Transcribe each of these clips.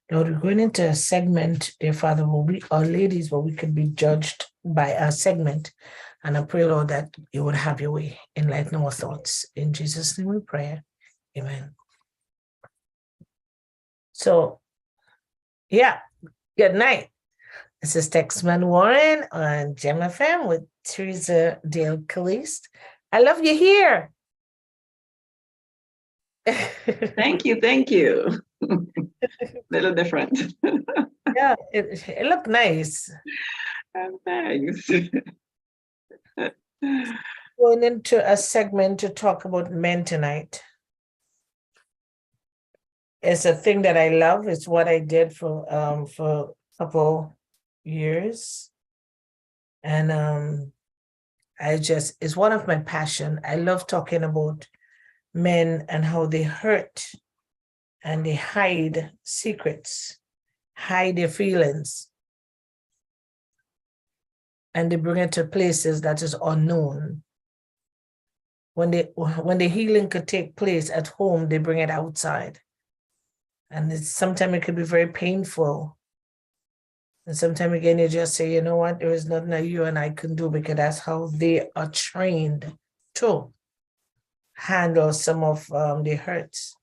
Lord, we're going into a segment, dear Father, where we are ladies, where we could be judged by a segment. And I pray, Lord, that you would have your way, enlighten our thoughts. In Jesus' name we pray. Amen. So, yeah, good night. This is Texman Warren on Gem FM with Teresa Dale Caliste. I love you here. Thank you. Little different. Yeah, it looked nice. Thanks. Going into a segment to talk about men tonight. It's a thing that I love. It's what I did for a couple years. And it's one of my passion. I love talking about men and how they hurt and they hide secrets, hide their feelings, and they bring it to places that is unknown. When the healing could take place at home, they bring it outside. And sometimes it could be very painful. And sometimes again, you just say, you know what, there is nothing that you and I can do, because that's how they are trained to handle some of the hurts.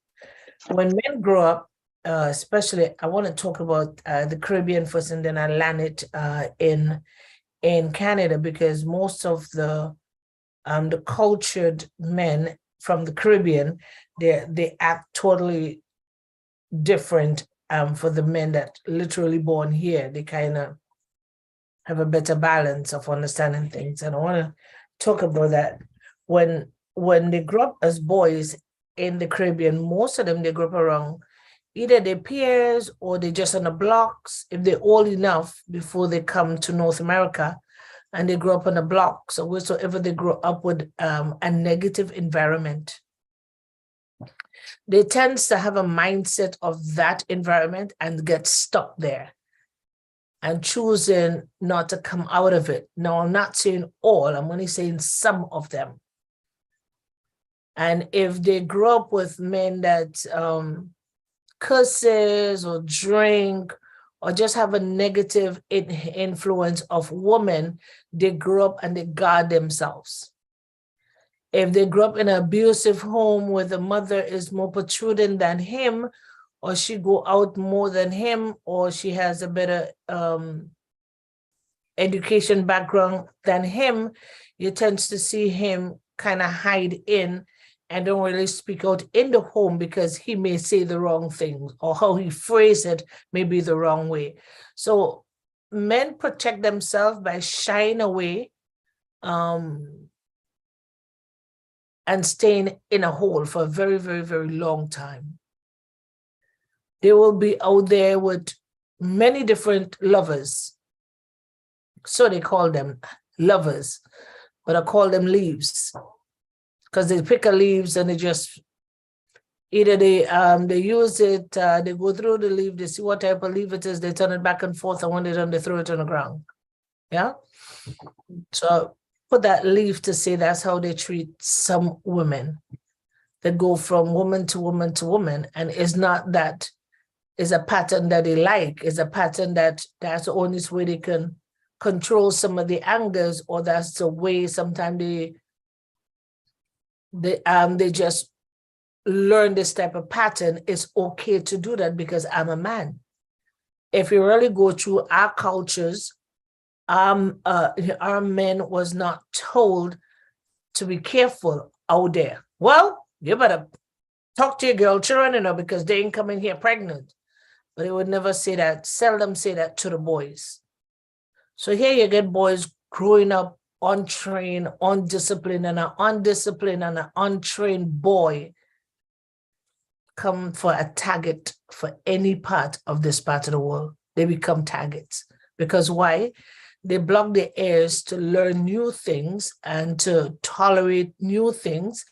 When men grow up, especially, I want to talk about the Caribbean first, and then I land it in Canada, because most of the cultured men from the Caribbean, they act totally different for the men that literally born here. They kind of have a better balance of understanding things. And I want to talk about that. When they grow up as boys in the Caribbean, most of them, they grow up around either their peers or they're just on the blocks, if they're old enough before they come to North America, and they grow up on the blocks, or whatsoever they grow up with a negative environment. They tend to have a mindset of that environment and get stuck there and choosing not to come out of it. Now, I'm not saying all, I'm only saying some of them. And if they grow up with men that curses or drink or just have a negative influence of women, they grow up and they guard themselves. If they grow up in an abusive home where the mother is more protruding than him, or she go out more than him, or she has a better education background than him, you tend to see him kind of hide in and don't really speak out in the home, because he may say the wrong thing, or how he phrase it may be the wrong way. So men protect themselves by shying away and staying in a hole for a very, very, very long time. They will be out there with many different lovers. So they call them lovers, but I call them leaves, because they pick a leaves and they just, either they use it, they go through the leaf, they see what type of leaf it is, they turn it back and forth, and when they're done, they throw it on the ground. Yeah? So put that leaf to say that's how they treat some women. They go from woman to woman to woman, and it's not that is a pattern that they like, it's a pattern that's the only way they can control some of the angers, or that's the way sometimes they just learn this type of pattern. It's okay to do that because I'm a man. If you really go through our cultures, our men was not told to be careful out there. Well, you better talk to your girl children, because they ain't coming here pregnant. But they would never say that, seldom say that to the boys. So here you get boys growing up untrained, undisciplined, and an undisciplined and an untrained boy come for a target for any part of this part of the world. They become targets. Because why? They block their ears to learn new things and to tolerate new things,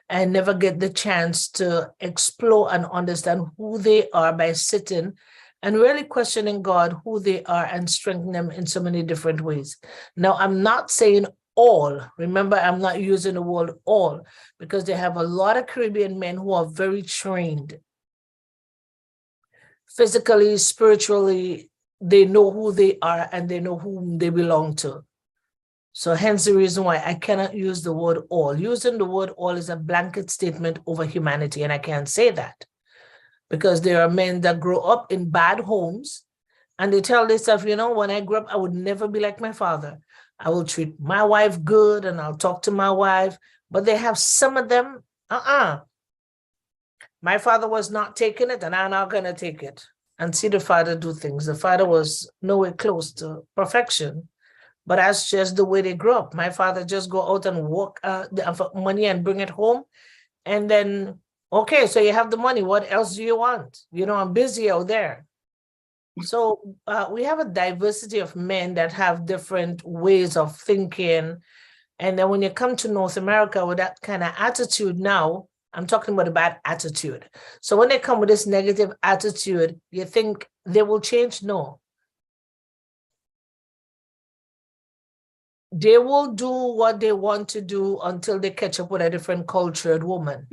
and never get the chance to explore and understand who they are by sitting and really questioning God, who they are, and strengthening them in so many different ways. Now, I'm not saying all. Remember, I'm not using the word all, because they have a lot of Caribbean men who are very trained. physically, spiritually, they know who they are and they know whom they belong to. So hence the reason why I cannot use the word all. Using the word all is a blanket statement over humanity, and I can't say that because there are men that grow up in bad homes and they tell themselves, you know, when I grew up, I would never be like my father. I will treat my wife good and I'll talk to my wife, but they have some of them, my father was not taking it and I'm not going to take it. And see the father do things. The father was nowhere close to perfection. But that's just the way they grew up. My father just go out and work for money and bring it home. And then, okay, so you have the money. What else do you want? You know, I'm busy out there. So we have a diversity of men that have different ways of thinking. And then when you come to North America with that kind of attitude now, I'm talking about a bad attitude. So when they come with this negative attitude, you think they will change? No. They will do what they want to do until they catch up with a different cultured woman.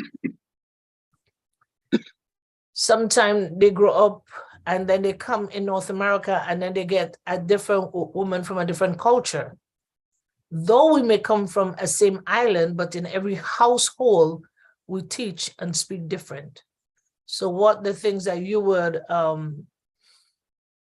Sometimes they grow up and then they come in North America and then they get a different woman from a different culture. Though we may come from a same island, but in every household, we teach and speak different. So what the things that you would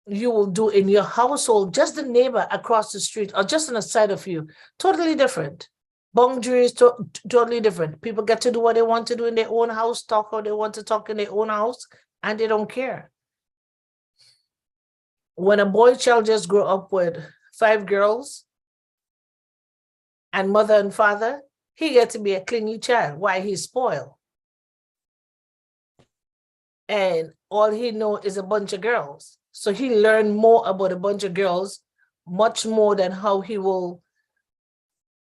you will do in your household, just the neighbor across the street or just on the side of you, totally different. Boundaries, totally different. People get to do what they want to do in their own house, talk how they want to talk in their own house, and they don't care. When a boy child just grew up with 5 girls and mother and father, he gets to be a clingy child. Why? He's spoiled. And all he knows is a bunch of girls. So he learned more about a bunch of girls, much more than how he will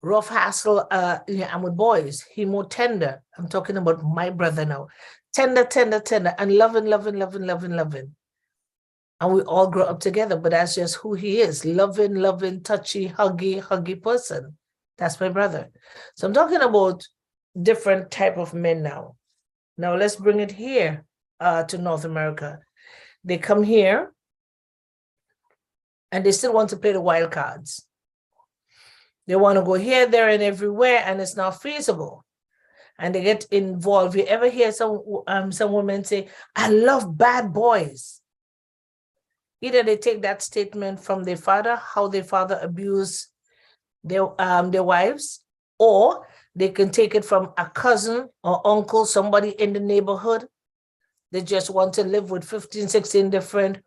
rough hassle I'm with boys. He more tender. I'm talking about my brother now. Tender, tender, tender, and loving, loving, loving, loving, loving. And we all grow up together, but that's just who he is. Loving, loving, touchy, huggy person. That's my brother. So I'm talking about different type of men now. Now let's bring it here to North America. They come here and they still want to play the wild cards. They want to go here, there, and everywhere, and it's not feasible. And they get involved. You ever hear some women say, I love bad boys? Either they take that statement from their father, how their father abused their wives, or they can take it from a cousin or uncle, somebody in the neighborhood. They just want to live with 15, 16 different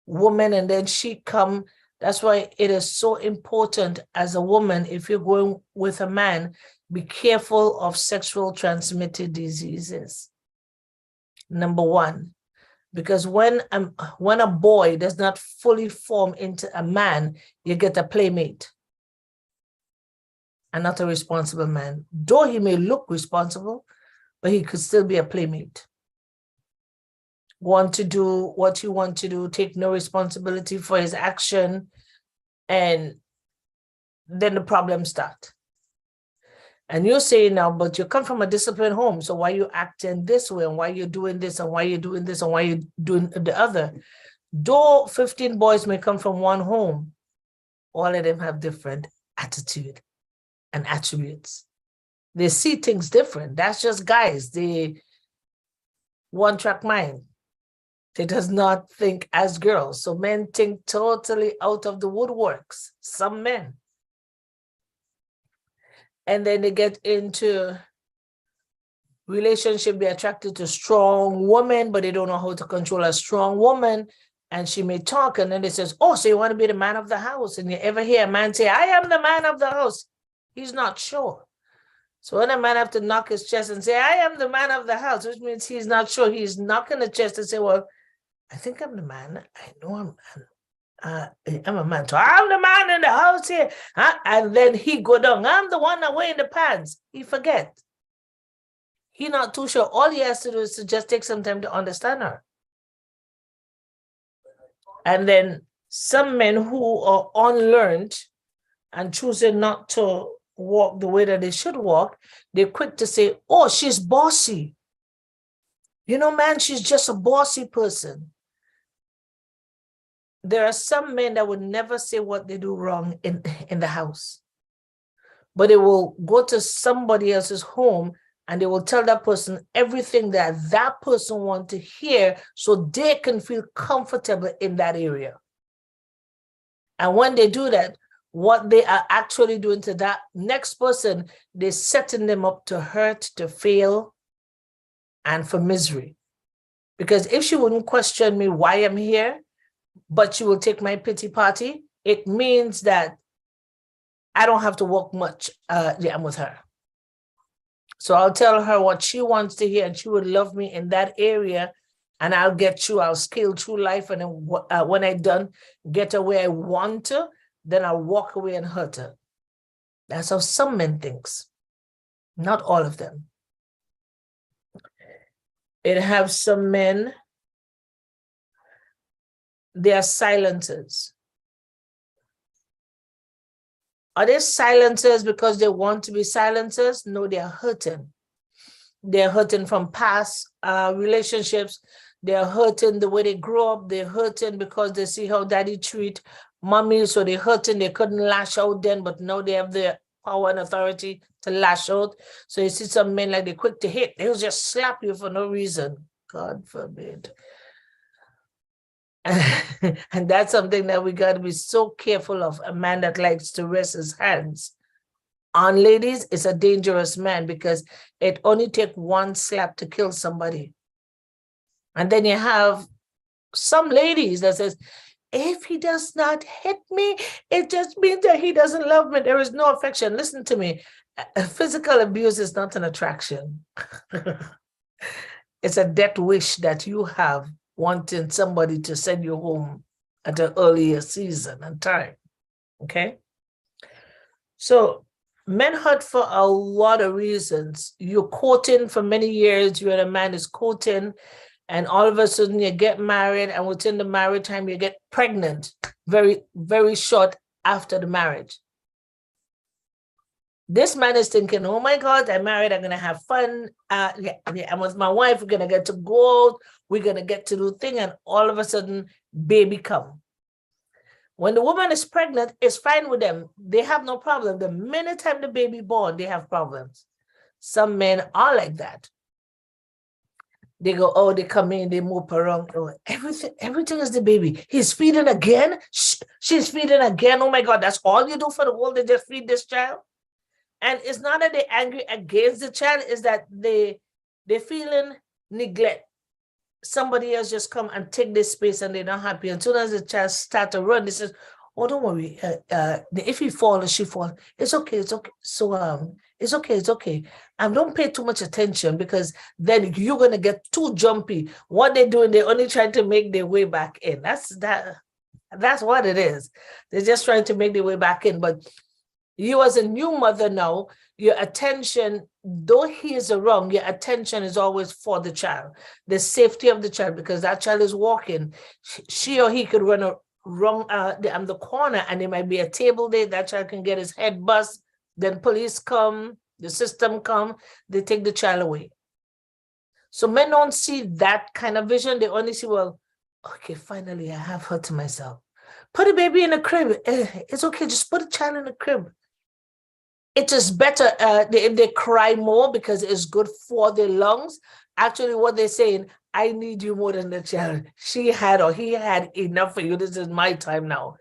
women, and then she come. That's why it is so important as a woman, if you're going with a man, be careful of sexual transmitted diseases. Number one, because when a boy does not fully form into a man, you get a playmate and not a responsible man. Though he may look responsible, but he could still be a playmate. Want to do what you want to do, take no responsibility for his action, and then the problems start. And you say now, but you come from a disciplined home, so why you acting this way, and why you're doing this, and why you're doing this, and why you're doing the other? Though 15 boys may come from one home, all of them have different attitude and attributes. They see things different. That's just guys. They one-track mind. They does not think as girls. So men think totally out of the woodworks, some men. And then they get into relationship, be attracted to strong women, but they don't know how to control a strong woman. And she may talk, and then they says, oh, so you want to be the man of the house? And you ever hear a man say, I am the man of the house? He's not sure. So when a man have to knock his chest and say, I am the man of the house, which means he's not sure, he's knocking the chest and say, well, I think I'm the man. I know I'm a man. So I'm the man in the house here. And then he go down. I'm the one that wearing the pants. He forget. He not too sure. All he has to do is to just take some time to understand her. And then some men who are unlearned and choosing not to walk the way that they should walk, they're quick to say, oh, she's bossy. You know, man, she's just a bossy person. there are some men that would never say what they do wrong in the house, but they will go to somebody else's home and they will tell that person everything that that person wants to hear so they can feel comfortable in that area. And when they do that, what they are actually doing to that next person, they're setting them up to hurt, to fail, and for misery. Because if she wouldn't question me why I'm here, but she will take my pity party, it means that I don't have to work much with her. So I'll tell her what she wants to hear, and she would love me in that area, and I'll get through, I'll scale through life, and then when I'm done, get her where I want to, then I'll walk away and hurt her. That's how some men think. Not all of them. It have some men, they are silencers. Are they silencers because they want to be silencers? No, they are hurting. They're hurting from past relationships. They're hurting the way they grew up. They're hurting because they see how daddy treat mommy. So they're hurting. They couldn't lash out then, but now they have the power and authority to lash out. So you see some men like they're quick to hit. They'll just slap you for no reason. God forbid. And that's something that we got to be so careful of. A man that likes to rest his hands on ladies is a dangerous man, because it only takes one slap to kill somebody. And then you have some ladies that says, if he does not hit me, it just means that he doesn't love me. There is no affection. Listen to me. Physical abuse is not an attraction. It's a death wish that you have, wanting somebody to send you home at an earlier season and time. Okay? So men hurt for a lot of reasons. You're courting for many years, you and a man is courting, and all of a sudden you get married, and within the marriage time you get pregnant very, very short after the marriage. This man is thinking, oh my God, I'm married, I'm gonna have fun. I'm with my wife, we're gonna get to go out, we're gonna get to do thing, and all of a sudden, baby come. When the woman is pregnant, it's fine with them. They have no problem. The minute time the baby born, they have problems. Some men are like that. They go, oh, they come in, they move around. Oh, everything is the baby. He's feeding again. She's feeding again. Oh my God, that's all you do for the world? They just feed this child? And it's not that they're angry against the child, it's that they're feeling neglect. Somebody else just come and take this space and they're not happy. And as soon as the child starts to run, they says, oh, don't worry. If he falls, she falls. It's okay, it's okay. So it's okay, it's okay. Don't pay too much attention, because then you're gonna get too jumpy. What they're doing, they're only trying to make their way back in. That's what it is. They're just trying to make their way back in. But you as a new mother now, your attention, though he is wrong, your attention is always for the child, the safety of the child, because that child is walking. She or he could run around the corner, and there might be a table there, that child can get his head bust, then police come, the system come, they take the child away. So men don't see that kind of vision. They only see, well, okay, finally I have her to myself. Put a baby in a crib. It's okay, just put a child in a crib. It is better if they cry more because it's good for their lungs. Actually, what they're saying, I need you more than the child. She had or he had enough for you. This is my time now.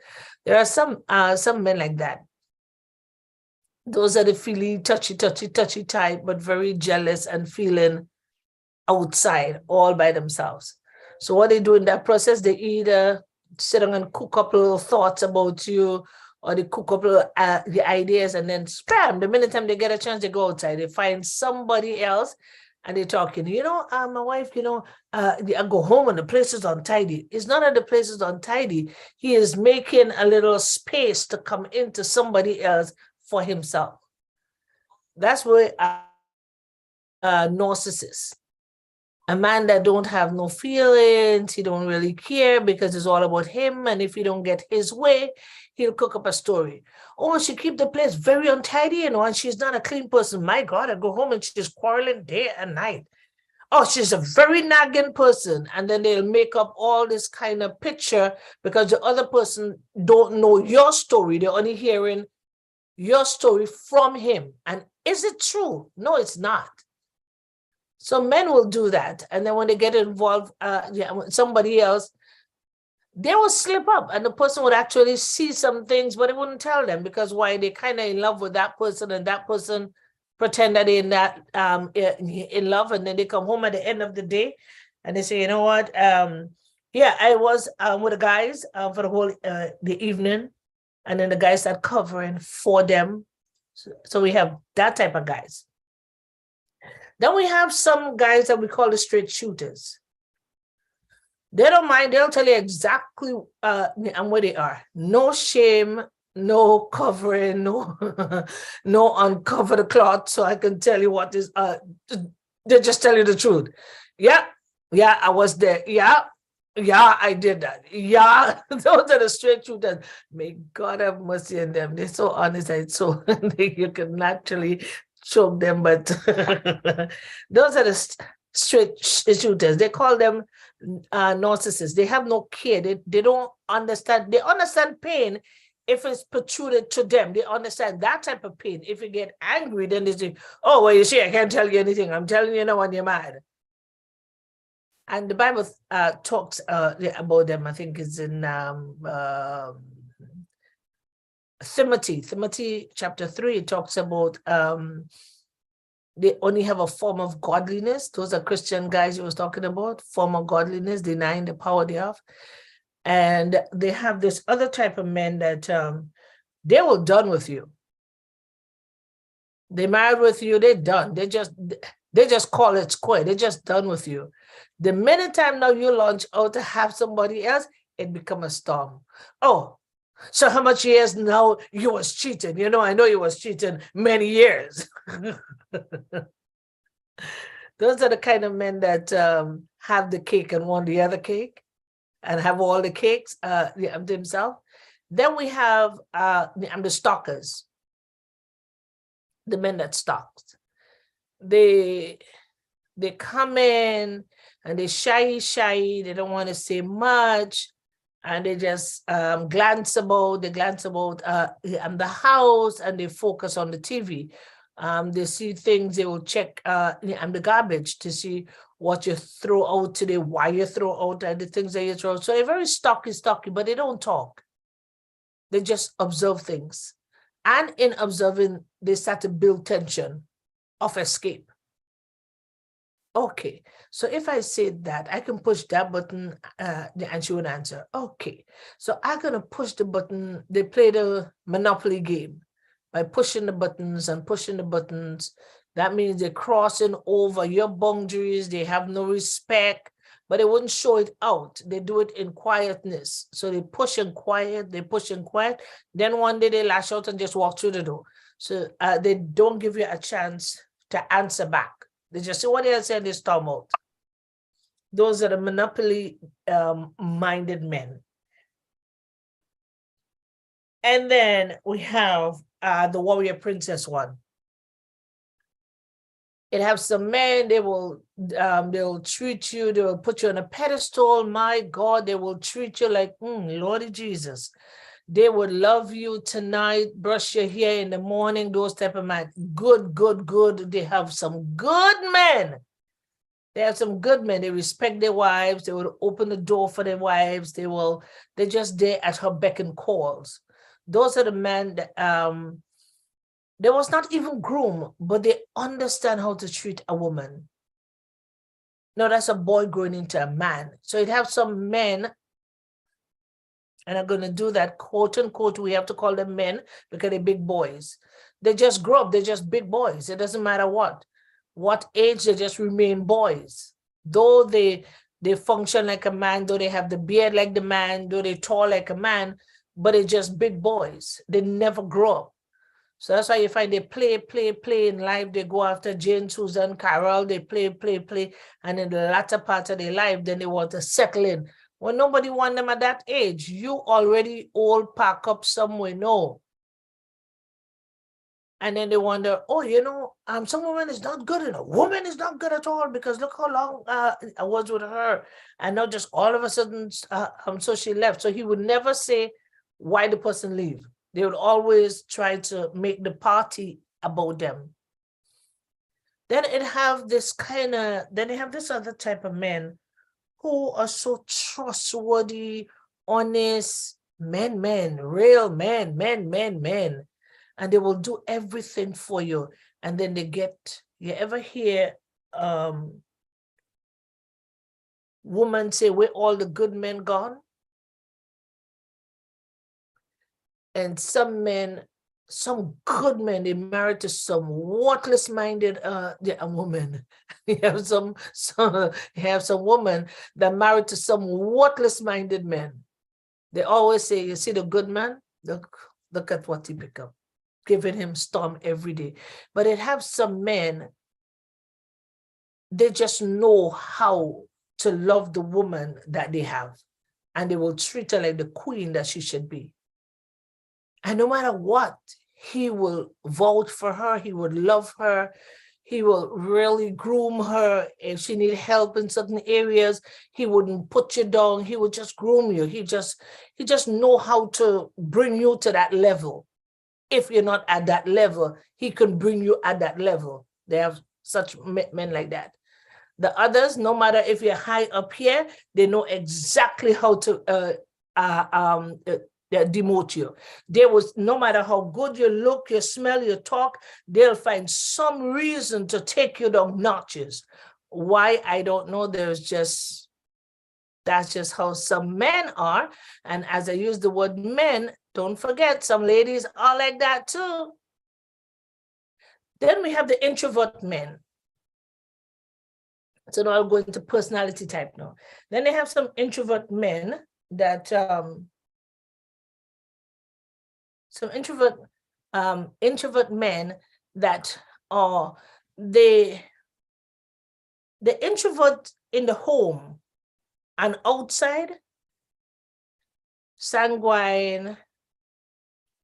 There are some men like that. Those are the feeling touchy type, but very jealous and feeling outside all by themselves. So what they do in that process, they either sit down and cook up little thoughts about you, or they cook up the ideas, and then spam. The minute time they get a chance, they go outside. They find somebody else, and they're talking. My wife, I go home and the place is untidy. It's not that the place is untidy. He is making a little space to come into somebody else for himself. That's where narcissist. A man that don't have no feelings, he don't really care because it's all about him. And if he don't get his way, he'll cook up a story. Oh, she keep the place very untidy, and she's not a clean person. My God, I go home and she's quarreling day and night. oh, she's a very nagging person. And then they'll make up all this kind of picture because the other person don't know your story. They're only hearing your story from him. And is it true? No, it's not. So men will do that. And then when they get involved, with somebody else, they will slip up and the person would actually see some things, but it wouldn't tell them because why? They kind of in love with that person and that person pretend that they're in that in love, and then they come home at the end of the day and they say, you know what? Yeah, I was with the guys for the whole the evening, and then the guys start covering for them. So we have that type of guys. Then we have some guys that we call the straight shooters. They don't mind. They'll tell you exactly and where they are. No shame, no covering, no no uncover the cloth so I can tell you what is. They just tell you the truth. Yeah, I was there. Yeah, I did that. Yeah, those are the straight shooters. May God have mercy on them. They're so honest and so you can naturally choke them, but those are the straight shooters. They call them narcissists. They have no care. They don't understand. They understand pain if it's protruded to them. They understand that type of pain. If you get angry, then they say, oh, well, you see, I can't tell you anything. I'm telling you now when you're mad. And the Bible talks about them. I think it's in Timothy chapter 3. It talks about they only have a form of godliness. Those are Christian guys you was talking about, form of godliness, denying the power thereof. And they have this other type of men that they will done with you. They married with you, they're done. They just call it square. They're just done with you. The minute time now you launch out to have somebody else, it become a storm. Oh, so how much years now you was cheating? You know, I know you was cheating many years. Those are the kind of men that have the cake and want the other cake and have all the cakes themselves. Then we have the stalkers, the men that stalks. They come in and they shy, they don't want to say much. And they just glance about the house and they focus on the TV. They see things, they will check the garbage to see what you throw out today, why you throw out and the things that you throw. So they're very stalky, but they don't talk. They just observe things. And in observing, they start to build tension of escape. Okay, so if I say that, I can push that button and she would answer. Okay, so I'm going to push the button. They play the Monopoly game by pushing the buttons and pushing the buttons. That means they're crossing over your boundaries. They have no respect, but they wouldn't show it out. They do it in quietness. So they push and quiet, Then one day they lash out and just walk through the door. So they don't give you a chance to answer back. They just say what they said, they storm out. Those are the Monopoly minded men. And then we have the warrior princess one. It has some men, they'll treat you, they will put you on a pedestal. My God, they will treat you like, Lord Jesus. They would love you tonight, brush your hair in the morning, those type of men. Good. They have some good men. They respect their wives. They will open the door for their wives. They're just there at her beck and calls. Those are the men that they was not even groomed, but they understand how to treat a woman. No, that's a boy growing into a man. So it have some men, and I'm going to do that quote unquote, we have to call them men because they're big boys. They just grow up, they're just big boys. It doesn't matter what age, they just remain boys. Though they function like a man, though they have the beard like the man, though they tall like a man, but they're just big boys. They never grow up. So that's why you find they play in life. They go after Jane, Susan, Carol, they play. And in the latter part of their life, then they want to settle in. Well, nobody want them at that age. You already all pack up somewhere. No. And then they wonder, oh, some woman is not good, and a woman is not good at all, because look how long I was with her, and now just all of a sudden, so she left. So he would never say why the person leave. They would always try to make the party about them. Then they have this other type of men who are so trustworthy, honest men, real men. And they will do everything for you. And then you ever hear women say, where all the good men gone? And some good men, they married to some worthless-minded woman. You have some women that married to some worthless-minded men. They always say, you see the good man? Look at what he become. Giving him storm every day. But it have some men, they just know how to love the woman that they have. And they will treat her like the queen that she should be. And no matter what, he will vote for her. He would love her. He will really groom her. If she need help in certain areas, he wouldn't put you down. He would just groom you. He just know how to bring you to that level. If you're not at that level, he can bring you at that level. They have such men like that. The others, no matter if you're high up here, they know exactly how to demote you. No matter how good you look, you smell, you talk, they'll find some reason to take you down notches. Why? I don't know. That's just how some men are. And as I use the word men, don't forget, some ladies are like that too. Then we have the introvert men. So now I'll go into personality type now. Then they have some introvert men that introvert men that are the introvert in the home and outside, sanguine,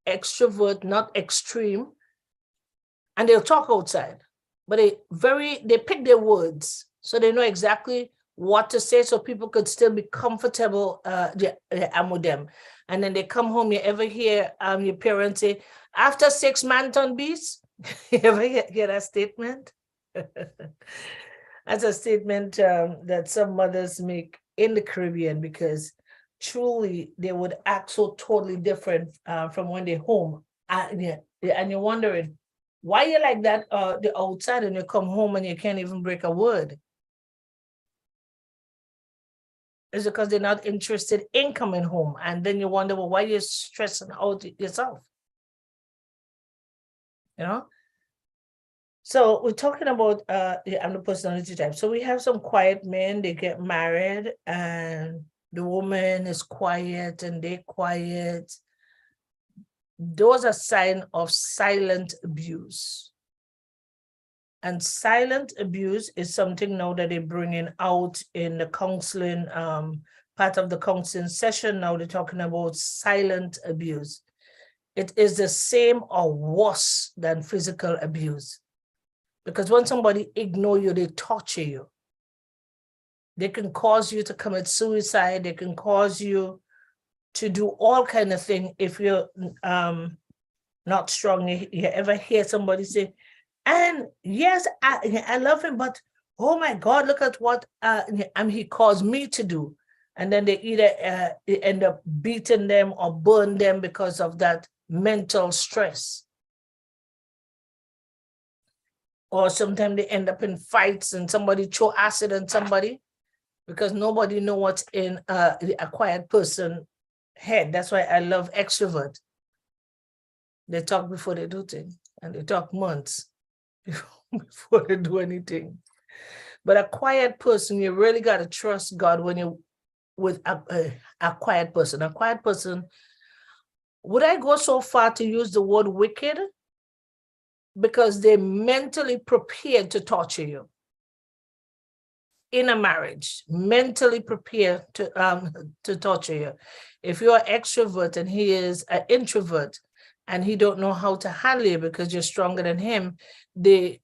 extrovert, not extreme, and they'll talk outside, but they pick their words, so they know exactly what to say, so people could still be comfortable with them. And then they come home. You ever hear your parents say, after 6 man turn beast? You ever hear that statement? That's a statement that some mothers make in the Caribbean, because truly they would act so totally different from when they're home. And you're wondering, why you like that the outside, and you come home and you can't even break a word? It's because they're not interested in coming home. And then you wonder, well, why you're stressing out yourself? So we're talking about the personality type. So we have some quiet men, they get married and the woman is quiet and they're quiet. Those are signs of silent abuse. And silent abuse is something now that they're bringing out in the counseling, part of the counseling session. Now they're talking about silent abuse. It is the same or worse than physical abuse. Because when somebody ignores you, they torture you. They can cause you to commit suicide. They can cause you to do all kind of things if you're not strong. You ever hear somebody say, and yes, I love him, but oh my God, look at what he caused me to do. And then they either end up beating them or burn them because of that mental stress. Or sometimes they end up in fights and somebody throw acid on somebody, because nobody knows what's in a quiet person head. That's why I love extrovert. They talk before they do things, and they talk months before they do anything. But a quiet person, you really got to trust God when you're with a quiet person. A quiet person, would I go so far to use the word wicked? Because they're mentally prepared to torture you. In a marriage, mentally prepared to torture you. If you're an extrovert and he is an introvert, and he don't know how to handle you because you're stronger than him, they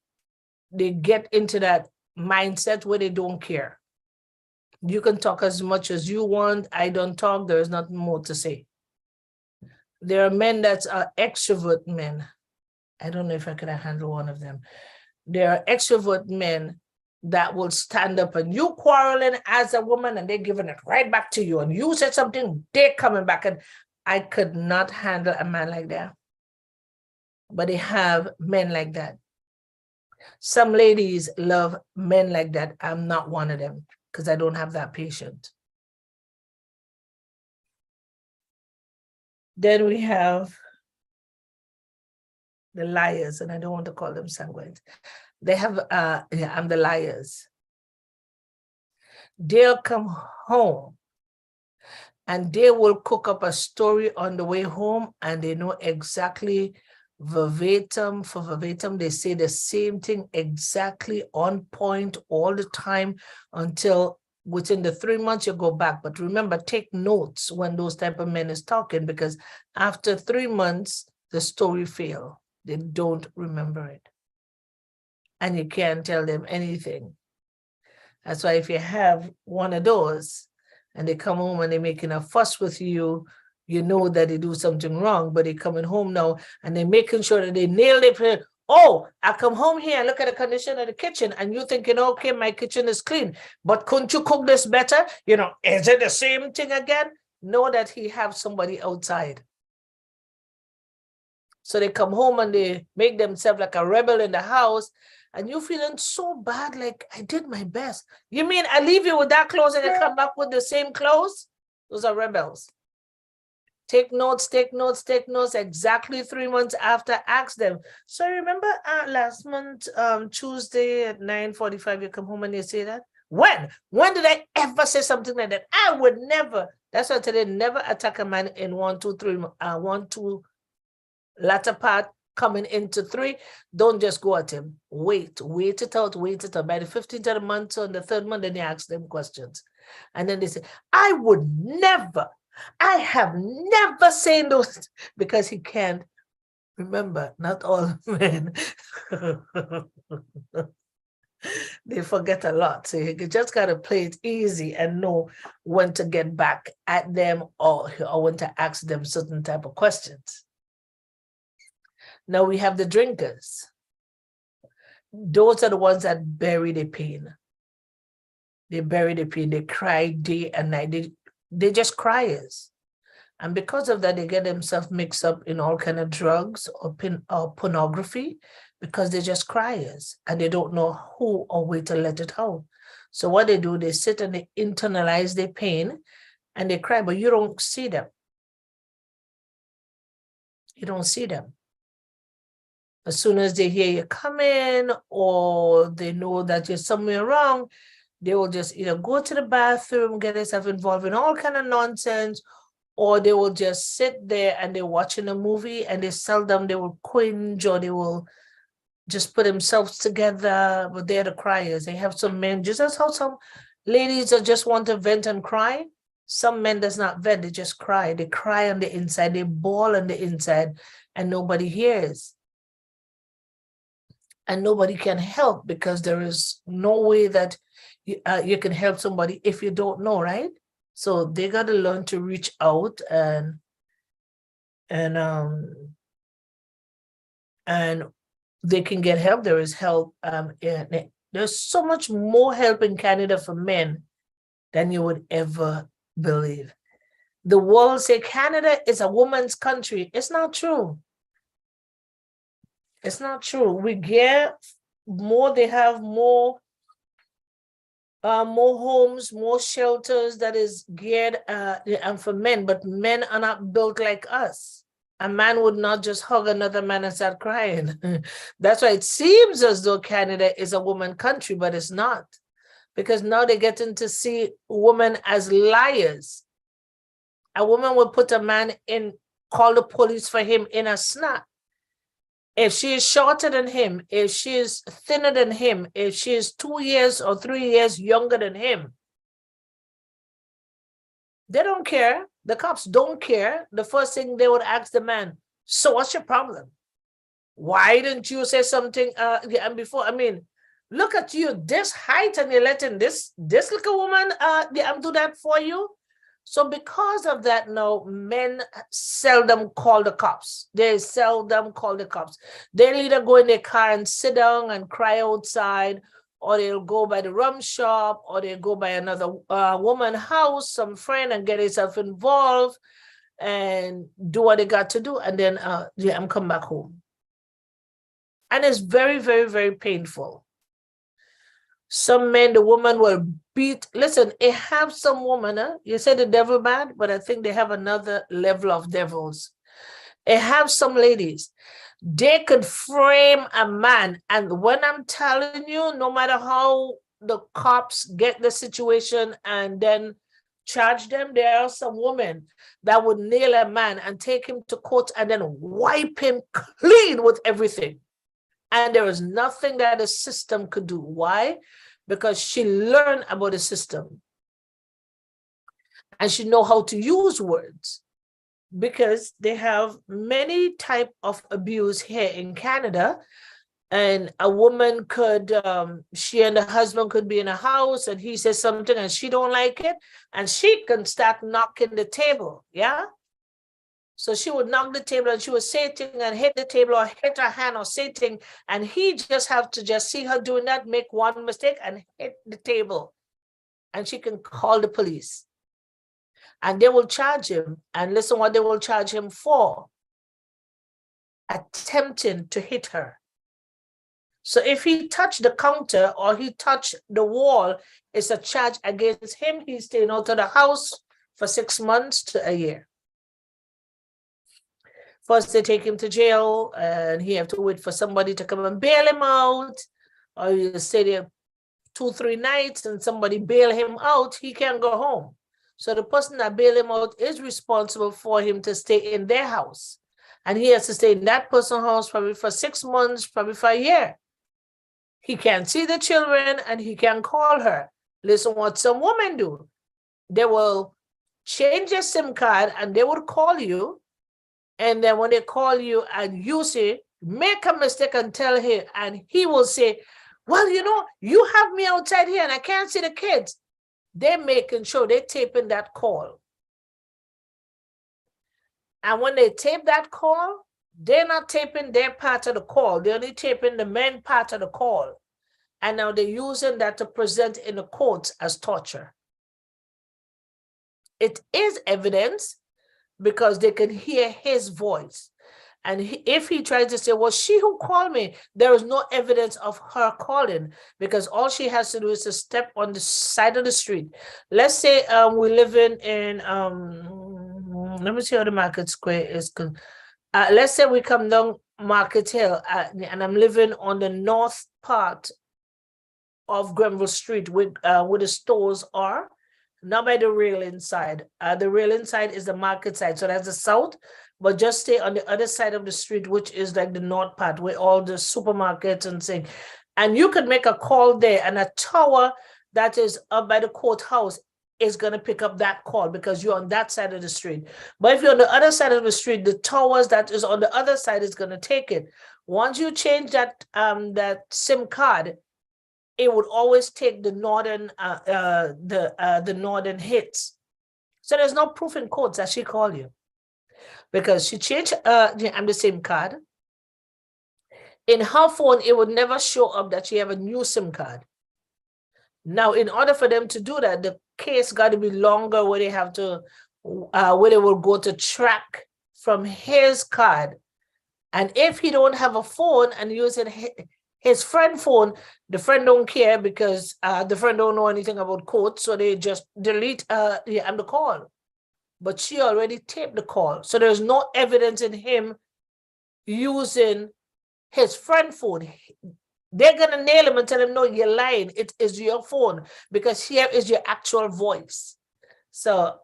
get into that mindset where they don't care. You can talk as much as you want. I don't talk. There is nothing more to say. There are men that are extrovert men. I don't know if I could handle one of them. There are extrovert men that will stand up and you quarreling as a woman and they're giving it right back to you. And you said something, they're coming back. And I could not handle a man like that. But they have men like that. Some ladies love men like that. I'm not one of them because I don't have that patience. Then we have the liars, and I don't want to call them sanguines. They have, I'm the liars. They'll come home and they will cook up a story on the way home and they know exactly verbatim for verbatim. They say the same thing exactly on point all the time until within the 3 months you go back. But remember, take notes when those type of men is talking, because after 3 months, the story fail. They don't remember it. And you can't tell them anything. That's why if you have one of those and they come home and they're making a fuss with you, you know that they do something wrong, but they're coming home now and they're making sure that they nail it. Oh, I come home here and look at the condition of the kitchen and you thinking, okay, my kitchen is clean, but couldn't you cook this better? You know, is it the same thing again? Know that he have somebody outside. So they come home and they make themselves like a rebel in the house and you feeling so bad, like I did my best. You mean I leave you with that clothes and I come back with the same clothes? Those are rebels. Take notes, take notes, take notes. Exactly 3 months after, ask them. So remember last month, Tuesday at 9:45, you come home and you say that? When? When did I ever say something like that? I would never. That's why today, never attack a man in 1, 2, 3, 1, 2, latter part coming into 3. Don't just go at him. Wait it out, wait it out. By the 15th of the month, on the 3rd month, then you ask them questions. And then they say, I would never. I have never seen those, because he can't remember. Not all men. They forget a lot. So you just got to play it easy and know when to get back at them or when to ask them certain type of questions. Now we have the drinkers. Those are the ones that bury the pain. They bury the pain. They cry day and night. They just criers. And because of that, they get themselves mixed up in all kind of drugs or pornography, because they're just criers and they don't know who or where to let it out. So what they do, they sit and they internalize their pain and they cry, but you don't see them. You don't see them. As soon as they hear you come in or they know that you're somewhere wrong, they will just either go to the bathroom, get themselves involved in all kind of nonsense, or they will just sit there and they're watching a movie and they seldom, they will cringe or they will just put themselves together, but they're the criers. They have some men, just as how some ladies that just want to vent and cry. Some men does not vent, they just cry. They cry on the inside, they bawl on the inside and nobody hears. And nobody can help because there is no way that you can help somebody if you don't know, right? So they got to learn to reach out and they can get help. There is help. There's so much more help in Canada for men than you would ever believe. The world say Canada is a woman's country. It's not true. It's not true. We get more, they have more homes, more shelters that is geared and for men, but men are not built like us. A man would not just hug another man and start crying. That's why it seems as though Canada is a woman country, but it's not. Because now they're getting to see women as liars. A woman will put a man in, call the police for him in a snap. If she is shorter than him, if she is thinner than him, if she is 2 years or 3 years younger than him, they don't care. The cops don't care. The first thing they would ask the man, So what's your problem? Why didn't you say something and before? I mean, look at you, this height, and you're letting this little woman do that for you. So because of that, now men seldom call the cops. They seldom call the cops. They'll either go in their car and sit down and cry outside, or they'll go by the rum shop, or they'll go by another woman's house, some friend, and get themselves involved and do what they got to do, and then come back home. And it's very, very, very painful. Some men, the woman will beat. Listen, I have some woman, you say the devil bad, but I think they have another level of devils. I have some ladies, they could frame a man. And when I'm telling you, no matter how the cops get the situation and then charge them, there are some women that would nail a man and take him to court and then wipe him clean with everything. And there is nothing that the system could do. Why? Because she learned about the system. And she know how to use words. Because they have many type of abuse here in Canada. And a woman could, she and the husband could be in a house and he says something and she don't like it. And she can start knocking the table, yeah? So she would knock the table and she would say things and hit the table or hit her hand or say things. And he just have to just see her doing that, make one mistake and hit the table. And she can call the police. And they will charge him. And listen what they will charge him for. Attempting to hit her. So if he touched the counter or he touched the wall, it's a charge against him. He's staying out of the house for 6 months to a year. First, they take him to jail and he have to wait for somebody to come and bail him out. Or you stay there 2-3 nights and somebody bail him out, he can't go home. So the person that bail him out is responsible for him to stay in their house. And he has to stay in that person's house probably for 6 months, probably for a year. He can't see the children and he can call her. Listen what some women do. They will change their SIM card and they will call you. And then when they call you and you say, make a mistake and tell him, and he will say, well, you know, you have me outside here and I can't see the kids. They're making sure they're taping that call. And when they tape that call, they're not taping their part of the call. They're only taping the main part of the call. And now they're using that to present in the courts as torture. It is evidence because they can hear his voice. And if he tries to say, well, she who called me, there is no evidence of her calling because all she has to do is to step on the side of the street. Let's say we live in let me see how the Market Square is. Let's say we come down Market Hill and I'm living on the north part of Grenville Street where the stores are. Not by the railing side. The railing side is the market side. So that's the south, but just stay on the other side of the street, which is like the north part where all the supermarkets and things. And you could make a call there and a tower that is up by the courthouse is going to pick up that call because you're on that side of the street. But if you're on the other side of the street, the towers that is on the other side is going to take it. Once you change that SIM card, it would always take the northern the northern hits. So there's no proof in courts that she called you because she changed the SIM card. In her phone, it would never show up that she have a new SIM card. Now, in order for them to do that, the case got to be longer where they have to where they will go to track from his card. And if he don't have a phone and using his friend's phone, the friend don't care because the friend don't know anything about court, so they just delete the call. But she already taped the call, so there's no evidence in him using his friend's phone. They're gonna nail him and tell him, no, you're lying. It is your phone because here is your actual voice. So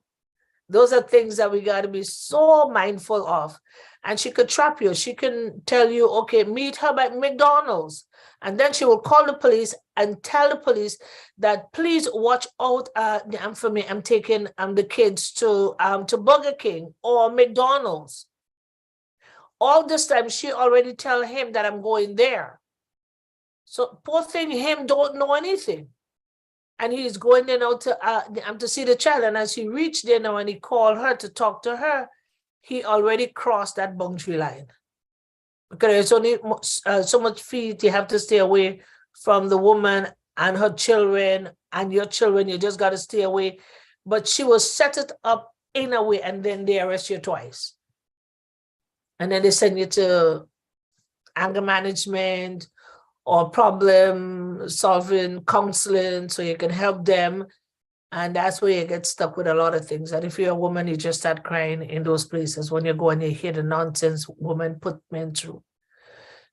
those are things that we got to be so mindful of. And she could trap you. She can tell you, okay, meet her by McDonald's. And then she will call the police and tell the police that please watch out for me. I'm taking the kids to Burger King or McDonald's. all this time she already tell him that I'm going there. So poor thing, him don't know anything. And he's going there now to see the child. And as he reached there now and he called her to talk to her, he already crossed that boundary line. Because there's only so much feet you have to stay away from the woman and her children and your children. You just got to stay away. But she will set it up in a way, and then they arrest you twice. And then they send you to anger management or problem solving counseling so you can help them. And that's where you get stuck with a lot of things. And if you're a woman, you just start crying in those places when you go and you hear the nonsense women put men through.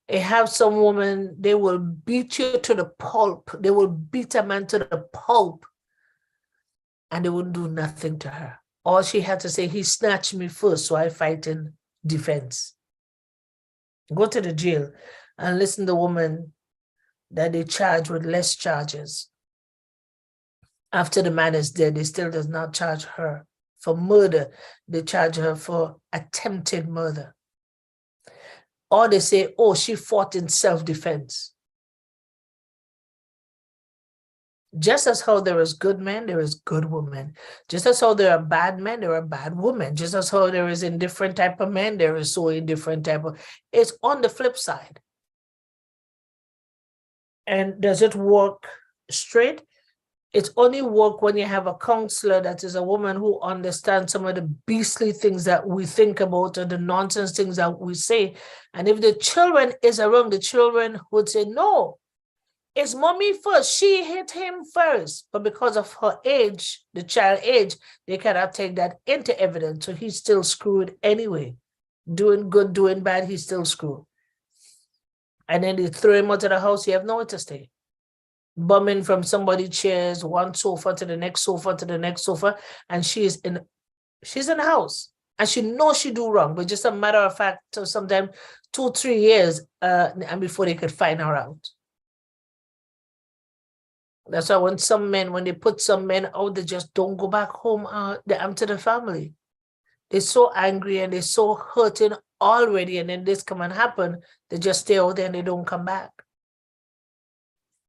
They have some women, they will beat you to the pulp. They will beat a man to the pulp and they will do nothing to her. All she had to say, he snatched me first, so I fight in defense. Go to the jail and listen to the woman that they charge with less charges. After the man is dead, they still does not charge her for murder. They charge her for attempted murder. Or they say, oh, she fought in self-defense. Just as how there is good men, there is good women. Just as how there are bad men, there are bad women. Just as how there is indifferent type of men, there is so indifferent type of... It's on the flip side. And does it work straight? It's only work when you have a counselor that is a woman who understands some of the beastly things that we think about and the nonsense things that we say. And if the children is around, the children would say, no, it's mommy first. She hit him first. But because of her age, the child age, they cannot take that into evidence. So he's still screwed anyway. Doing good, doing bad, he's still screwed. And then they throw him out of the house, you have nowhere to stay. Bumming from somebody's chairs, one sofa to the next sofa to the next sofa, and she's in the house. And she knows she do wrong, but just a matter of fact, so sometimes 2-3 years and before they could find her out. That's why when they put some men out, they just don't go back home to the family. They're so angry and they're so hurting already, and then this come and happen, they just stay out there and they don't come back.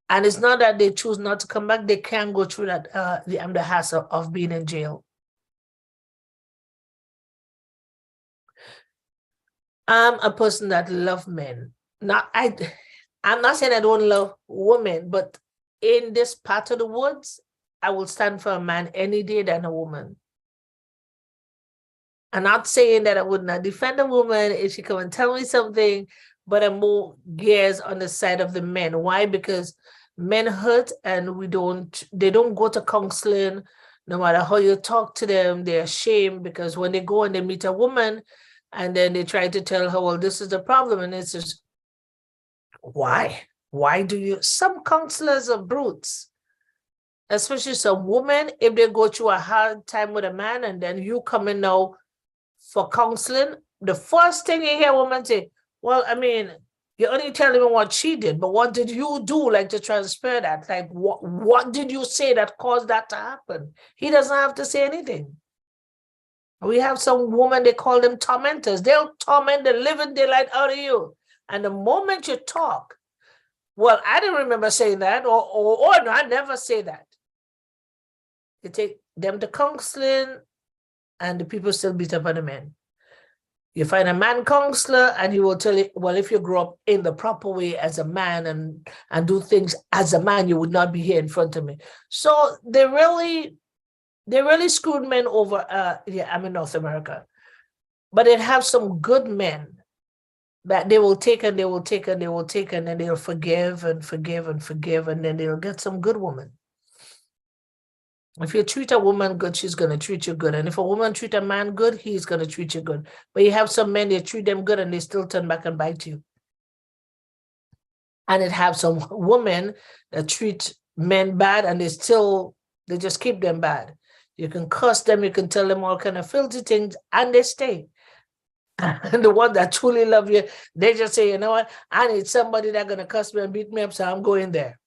And it's not that they choose not to come back, they can't go through that the hassle of being in jail. I'm a person that loves men. I'm not saying I don't love women, but in this part of the woods, I will stand for a man any day than a woman. I'm not saying that I would not defend a woman if she come and tell me something, but I'm more gears on the side of the men. Why? Because men hurt and they don't go to counseling. No matter how you talk to them, they're ashamed because when they go and they meet a woman and then they try to tell her, well, this is the problem. And it's just, why? Why do you? Some counselors are brutes, especially some women, if they go through a hard time with a man and then you come in now for counseling, the first thing you hear a woman say, well, I mean, you're only telling me what she did, but what did you do like to transfer that? Like, what did you say that caused that to happen? He doesn't have to say anything. We have some women, they call them tormentors. They'll torment the living daylight out of you. And the moment you talk, well, I didn't remember saying that, or no, I never say that. You take them to counseling and the people still beat up on the men. You find a man counselor and he will tell you, well, if you grow up in the proper way as a man and do things as a man, you would not be here in front of me. So they really screwed men over. I'm in North America. But it have some good men that they will take and they will take and they will take and then they'll forgive and forgive and forgive and then they'll get some good woman. If you treat a woman good, she's going to treat you good. And if a woman treat a man good, he's going to treat you good. But you have some men, they treat them good and they still turn back and bite you. And it have some women that treat men bad and they just keep them bad. You can curse them, you can tell them all kind of filthy things and they stay. And the ones that truly love you, they just say, you know what, I need somebody that's going to curse me and beat me up, so I'm going there.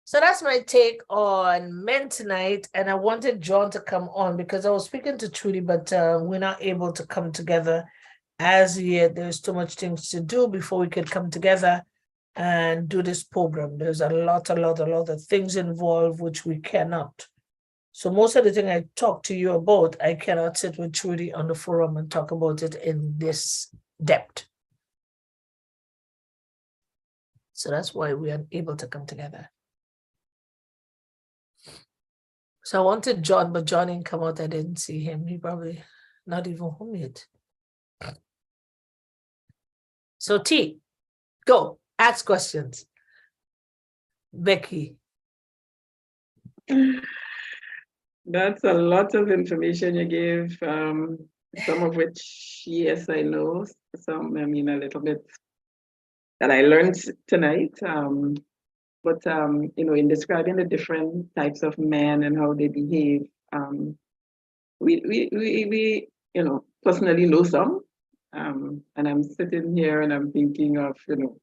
So that's my take on men tonight. And I wanted John to come on because I was speaking to Trudy, but we're not able to come together as yet. There's too much things to do before we could come together and do this program. There's a lot of things involved which we cannot. So most of the thing I talk to you about, I cannot sit with Trudy on the forum and talk about it in this depth. So that's why we are able to come together. So I wanted John, but John didn't come out. I didn't see him. He probably not even home yet. So T, go, ask questions. Becky. That's a lot of information you gave, some of which, yes, I know, some, I mean, a little bit that I learned tonight. But you know, in describing the different types of men and how they behave, we you know, personally know some. And I'm sitting here and I'm thinking of, you know,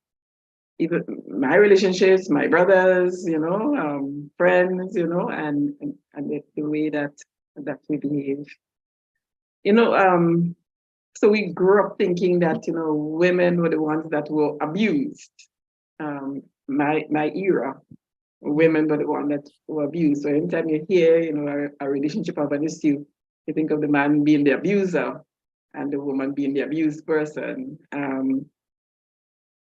even my relationships, my brothers, you know, friends, you know, and the way that we behave. You know, so we grew up thinking that, you know, women were the ones that were abused. My era, women were the ones that were abused. So anytime you hear, you know, a relationship of an issue, you think of the man being the abuser and the woman being the abused person.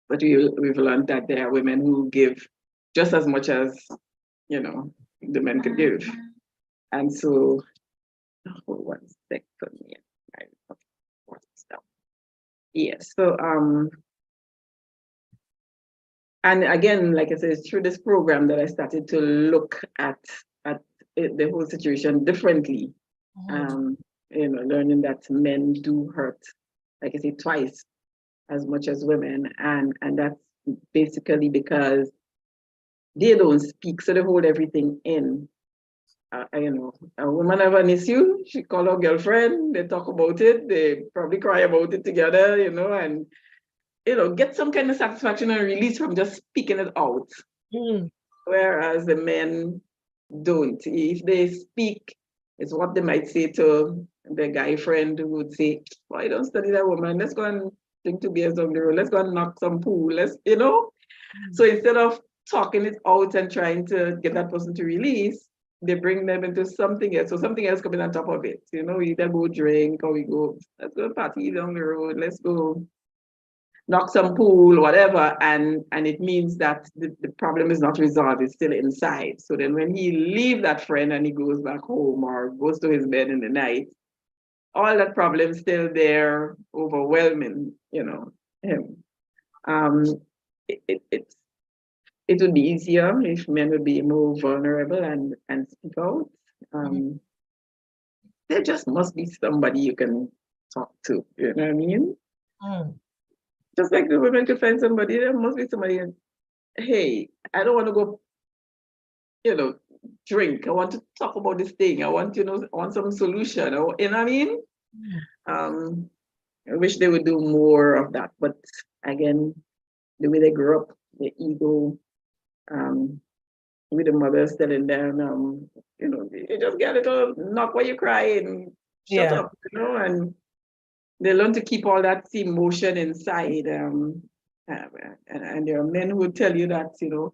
But we've learned that there are women who give just as much as, you know, the men could give. And so, hold 1 second here. Yes, so, and again, like I said, it's through this program that I started to look at the whole situation differently. You know, learning that men do hurt, like I say, twice as much as women, and that's basically because they don't speak, so they hold everything in. You know, a woman have an issue, she call her girlfriend, they talk about it, they probably cry about it together, you know, and you know, get some kind of satisfaction and release from just speaking it out. Whereas the men don't. If they speak, it's what they might say to the guy friend who would say, why don't study that woman? Let's go and drink 2 beers on the road. Let's go and knock some pool. Let's, you know? So instead of talking it out and trying to get that person to release, they bring them into something else. So something else coming on top of it. You know, we either go drink or we go, let's go party down the road. Let's go knock some pool, whatever, and it means that the problem is not resolved, it's still inside. So then when he leaves that friend and he goes back home or goes to his bed in the night, all that problem is still there, overwhelming, you know, him. It would be easier if men would be more vulnerable and speak out. There just must be somebody you can talk to, you know what I mean? Just like the women could find somebody, there must be somebody, hey, I don't want to go, you know, drink. I want to talk about this thing. I want, you know, I want some solution. Or, you know what I mean? I wish they would do more of that. But again, the way they grew up, the ego, with the mothers telling them, you know, you just get a little knock while you're crying, shut up, you know, and they learn to keep all that emotion inside. And there are men who will tell you that, you know,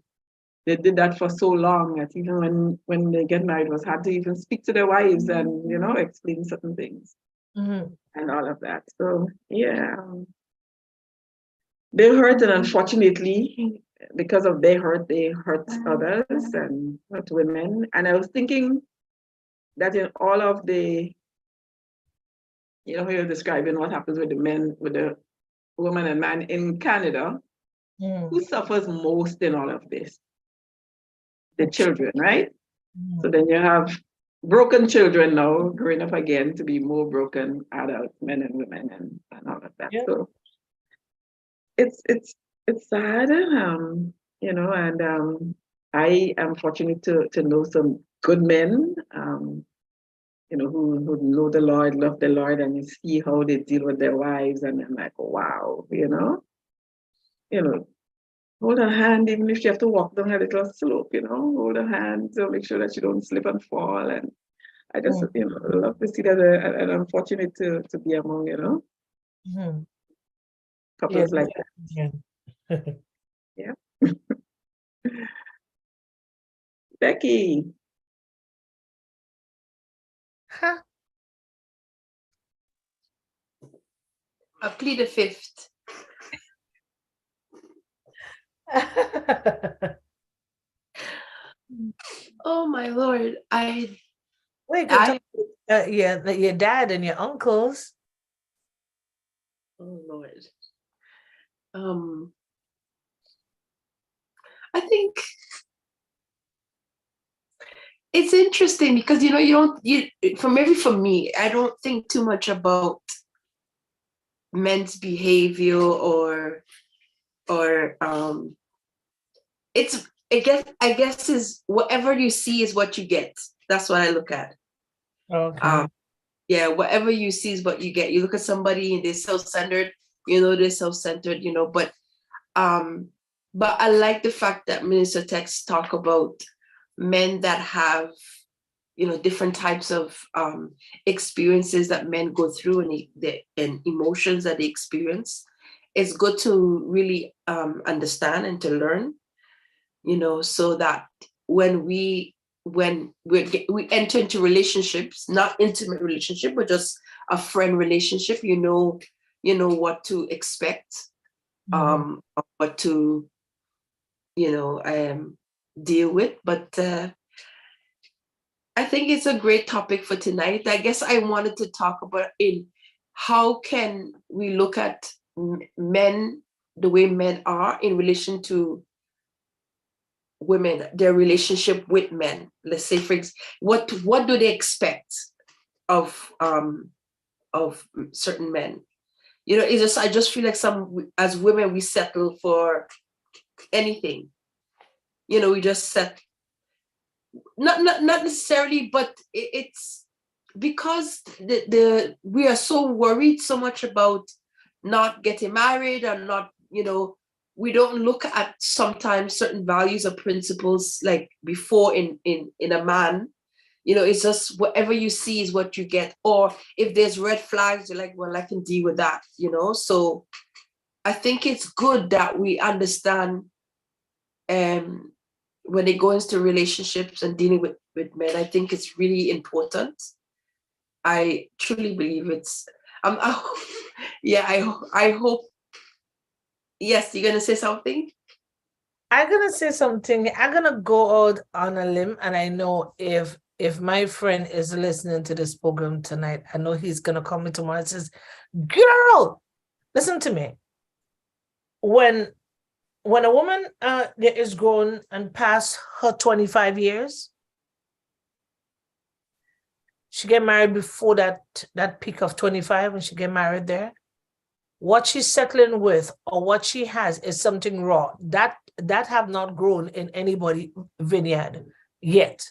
they did that for so long that even when they get married, it was hard to even speak to their wives and, you know, explain certain things and all of that. So, yeah. They hurt, and unfortunately, because of their hurt, they hurt others and hurt women. And I was thinking that in all of the, you know, you're describing what happens with the men, with the woman and man in Canada, who suffers most in all of this? The children, right? So then you have broken children now growing up again to be more broken adults, men and women, and all of that. So it's sad, you know, and I am fortunate to know some good men, you know, who know the Lord, love the Lord, and you see how they deal with their wives, and I'm like, wow, you know, hold her hand, even if she have to walk down a little slope, hold her hand to make sure that she don't slip and fall. And I just, love to see that, and I'm fortunate to be among, Mhm. couples Yes. like that. Yeah. Yeah. Becky. Huh? I plead the fifth. Oh my Lord. We could talk, your dad and your uncles. Oh Lord. I think it's interesting because for me, I don't think too much about men's behavior or it's I guess is whatever you see is what you get. That's what I look at. Okay. Yeah, whatever you see is what you get. You look at somebody and they're self-centered, they're self-centered, but I like the fact that Minister Tex talk about men that have, different types of experiences that men go through and emotions that they experience. It's good to really understand and to learn, so that when we enter into relationships, not intimate relationship, but just a friend relationship, you know what to expect, what to, deal with. But I think it's a great topic for tonight. I guess I wanted to talk about how can we look at men, the way men are in relation to women, their relationship with men. Let's say, for example, what do they expect of certain men? I just feel like as women, we settle for anything. We just set, not necessarily, but it's because we are so worried so much about not getting married or not, we don't look at sometimes certain values or principles like before in a man. It's just whatever you see is what you get. Or if there's red flags, you're like, well, I can deal with that, So I think it's good that we understand when it goes to relationships and dealing with men. I think it's really important. I truly believe it's I hope. Yes, you're gonna say something? I'm gonna say something. I'm gonna go out on a limb, and I know if my friend is listening to this program tonight, I know he's gonna come into tomorrow and says, "Girl, listen to me. When a woman is grown and past her 25 years, she get married before that peak of 25, and she get married there. What she's settling with or what she has is something raw that have not grown in anybody vineyard yet.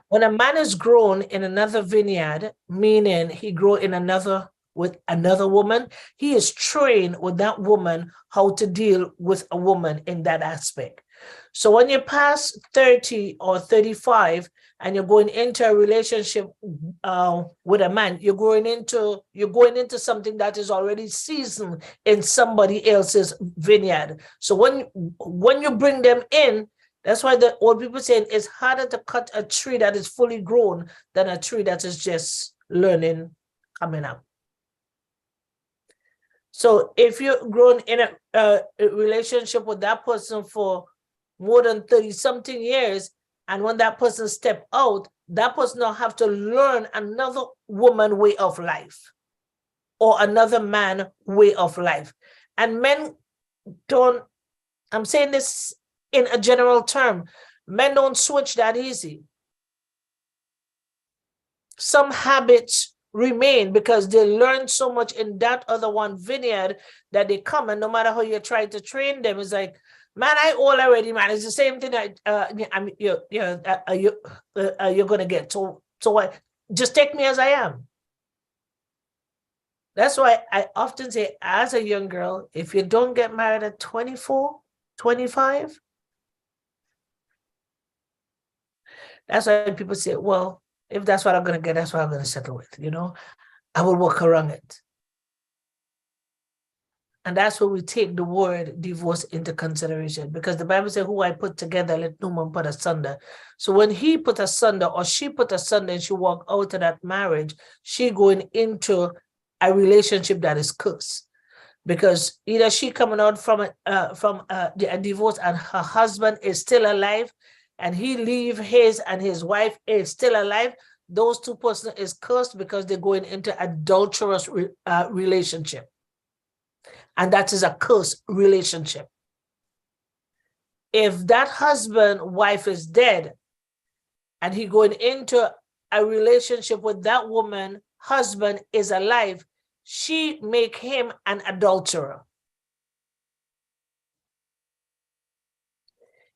When a man is grown in another vineyard, meaning he grew in another with another woman, he is trained with that woman how to deal with a woman in that aspect. So when you pass 30 or 35 and you're going into a relationship with a man, you're going into something that is already seasoned in somebody else's vineyard. So when you bring them in, that's why the old people saying it's harder to cut a tree that is fully grown than a tree that is just learning, coming up. So if you're grown in a relationship with that person for more than 30 something years, and when that person step out, that person will have to learn another woman way of life or another man way of life. And men don't, I'm saying this in a general term, men don't switch that easy. Some habits remain because they learn so much in that other one vineyard that they come, and no matter how you try to train them, it's like, man, I old already, man. It's the same thing that you're gonna get. So what? Just take me as I am. That's why I often say, as a young girl, if you don't get married at 24, 25. That's why people say, well, if that's what I'm going to get, that's what I'm going to settle with, you know. I will work around it. And that's where we take the word divorce into consideration, because the Bible says, who I put together, let no man put asunder. So when he put asunder or she put asunder and she walked out of that marriage, she going into a relationship that is cursed. Because either she coming out from a divorce and her husband is still alive, and he leave his and his wife is still alive, those two persons is cursed because they're going into adulterous relationship. And that is a cursed relationship. If that husband, wife is dead, and he going into a relationship with that woman, husband is alive, she make him an adulterer.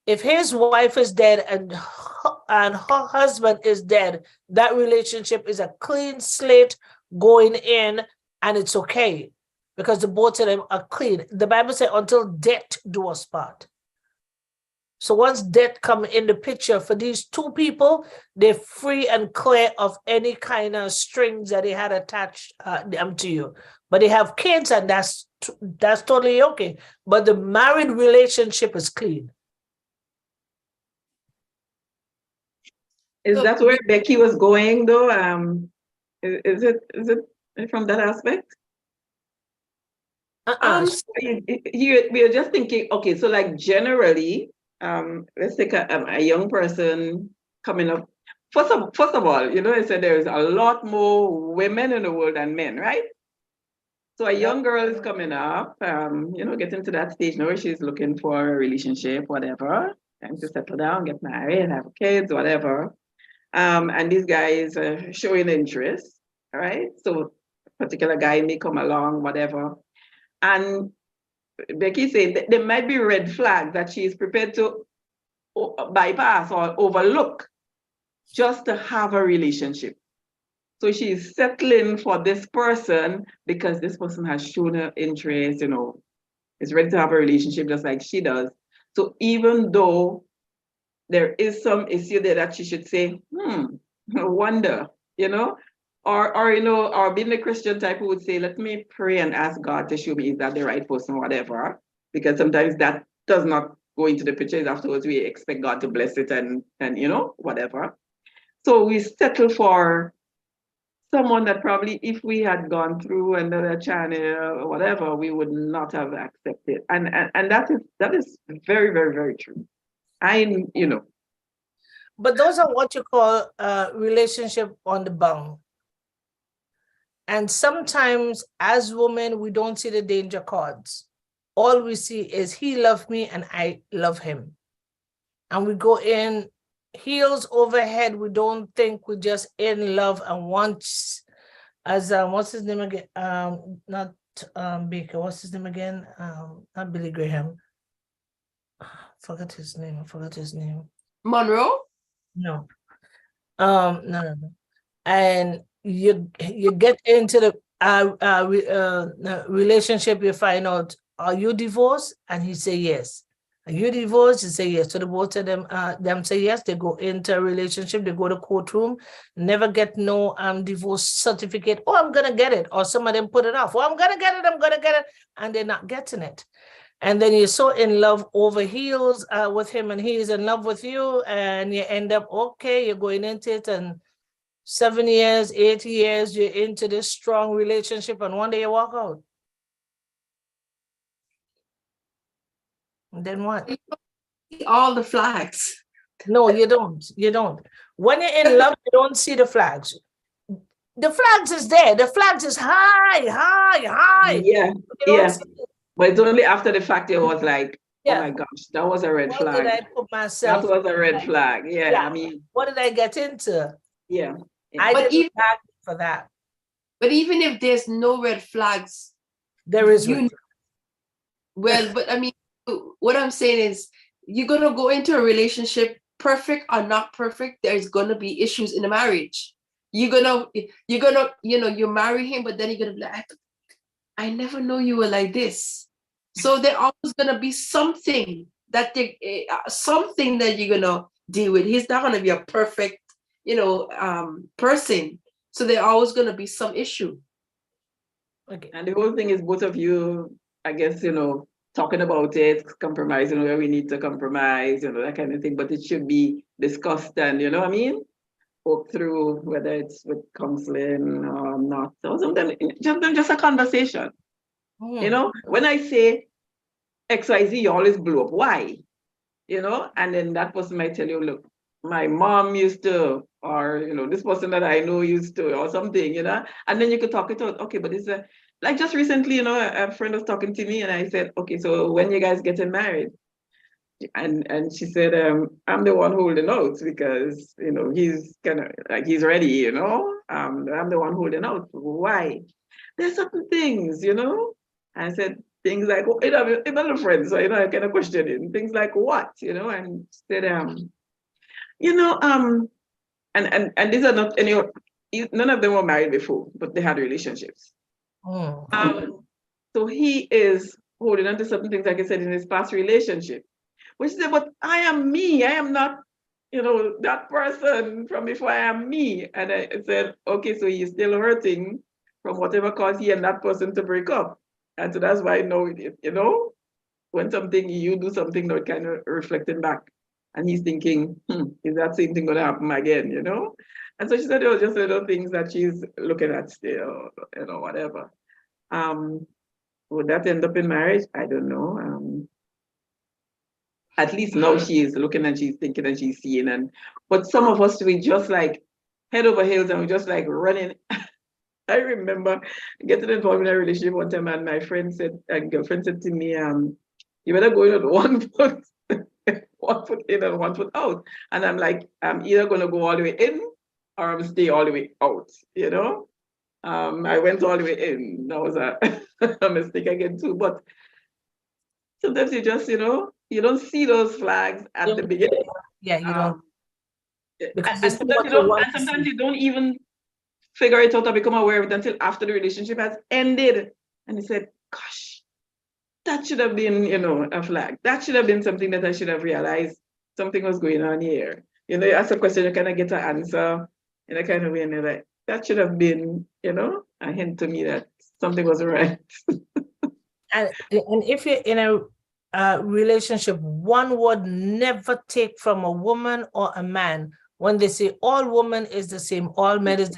If his wife is dead and her husband is dead, that relationship is a clean slate going in, and it's okay because the both of them are clean. The Bible says, until death do us part. So once death come in the picture for these two people, they're free and clear of any kind of strings that they had attached them to you. But they have kids, and that's totally okay. But the married relationship is clean. Is that where Becky was going, though? Is it from that aspect? We are just thinking, okay, so like generally, let's take a young person coming up. First of all, you know, I said there's a lot more women in the world than men, right? So a young girl is coming up, you know, getting to that stage now where she's looking for a relationship, whatever, time to settle down, get married, have kids, whatever. And these guys are showing interest, all right? So a particular guy may come along, whatever. And Becky said there might be red flags that she is prepared to bypass or overlook just to have a relationship. So she's settling for this person because this person has shown her interest, you know, is ready to have a relationship just like she does. So even though there is some issue there that she should say, I wonder, you know, or you know, or being the Christian type who would say, let me pray and ask God to show me is that the right person or whatever, because sometimes that does not go into the picture. Afterwards, we expect God to bless it and you know, whatever. So we settle for someone that probably if we had gone through another channel or whatever, we would not have accepted. And that is very, very, very true. You know. But those are what you call relationship on the bound. And sometimes as women, we don't see the danger cards. All we see is he loved me and I love him. And we go in heels over head. We don't think we're just in love and once, as what's his name again? Not Baker. What's his name again? Not Billy Graham. I forgot his name. Monroe? No. No. And you get into the relationship, you find out, are you divorced? And he say yes. Are you divorced? You say yes. So the both of them say yes. They go into a relationship. They go to courtroom. Never get no divorce certificate. Oh, I'm gonna get it. Or some of them put it off. Oh, I'm gonna get it. And they're not getting it. And then you're so in love over heels with him, and he's in love with you, and you end up okay. You're going into it, and 7 years, 8 years, you're into this strong relationship, and one day you walk out. And then what? All the flags. No, you don't. You don't. When you're in love, you don't see the flags. The flags is there. The flags is high. Yeah, yeah. But it's only after the fact it was like, oh my gosh, that was a red flag. Did I put myself? That was a red flag. Yeah, I mean, what did I get into? Yeah. I didn't tag for that. But even if there's no red flags, there is. Well, but I mean, what I'm saying is, you're gonna go into a relationship, perfect or not perfect. There's gonna be issues in the marriage. You're gonna, you know, you marry him, but then you're gonna be like, I never know you were like this. So there always gonna be something that something that you're gonna deal with. He's not gonna be a perfect, person. So there always gonna be some issue. Okay. And the whole thing is both of you, I guess, talking about it, compromising where we need to compromise, that kind of thing. But it should be discussed and, you know what I mean? Walk through whether it's with counseling or not. So sometimes just a conversation. When I say XYZ, you always blow up. Why? And then that person might tell you, look, my mom used to, or this person that I know used to, or something, and then you could talk it out. Okay, but it's like just recently, a friend was talking to me and I said, okay, so when you guys getting married? And she said, I'm the one holding out because he's kind of like he's ready, I'm the one holding out. Why? There's certain things, I said things like, even a friend, so I kind of questioning things like what, and said, and these are not any, none of them were married before, but they had relationships. So he is holding on to certain things, like I said, in his past relationship. Which said, but I am me. I am not, that person from before. I am me. And I said, okay, so he's still hurting from whatever caused he and that person to break up. And so that's why now, when you do something that kind of reflecting back, and he's thinking, is that same thing going to happen again, And so she said it was just little things that she's looking at still, whatever. Would that end up in marriage? I don't know. At least now she is looking and she's thinking and she's seeing. But some of us, we just like head over heels and we just like running. I remember getting involved in a relationship one time and my girlfriend said to me, you better go in with 1 foot, 1 foot in and 1 foot out. And I'm like, I'm either going to go all the way in or I'm stay all the way out, I went all the way in. That was a mistake again too. But sometimes you just, you don't see those flags at the beginning. Yeah, you don't. And sometimes you don't even figure it out or become aware of it until after the relationship has ended. And you said, gosh, that should have been, a flag. That should have been something that I should have realized something was going on here. You ask a question, you kind of get an answer in a kind of way, and you're like, that should have been, a hint to me that something wasn't right. And if you're in a relationship, one would never take from a woman or a man when they say all women is the same, all men is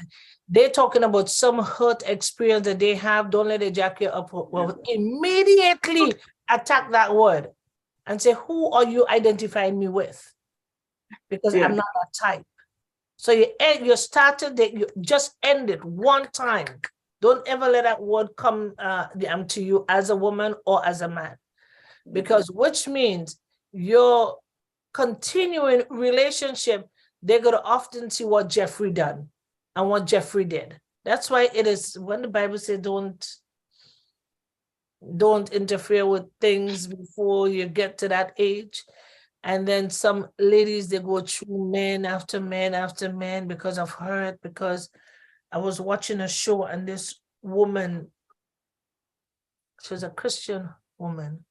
they're talking about some hurt experience that they have. Don't let it jack you up. Well, immediately attack that word and say, who are you identifying me with? Because I'm not that type. So you started that, you just ended one time. Don't ever let that word come to you as a woman or as a man. Because which means your continuing relationship, they're going to often see what Jeffrey done and what Jeffrey did. That's why it is when the Bible says don't interfere with things before you get to that age. And then some ladies, they go through men after men after men because of hurt. Because I was watching a show and this woman, she was a Christian woman,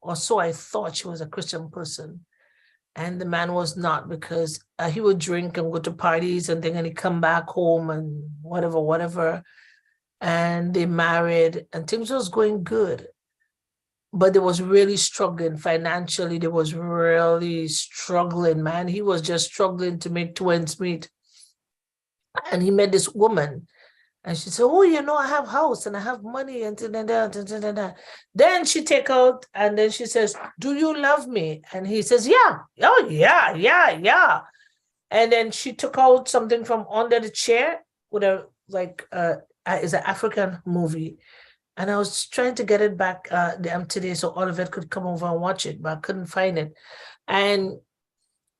or so I thought she was a Christian person. And the man was not, because he would drink and go to parties and then he'd come back home and whatever. And they married and things was going good. But they was really struggling financially. They was really struggling, man. He was just struggling to make twins meet. And he met this woman. And she said, oh, I have house and I have money and da. Then she take out and then she says, do you love me? And he says, yeah. Oh, yeah. And then she took out something from under the chair with it's an African movie. And I was trying to get it back today so all of it could come over and watch it, but I couldn't find it.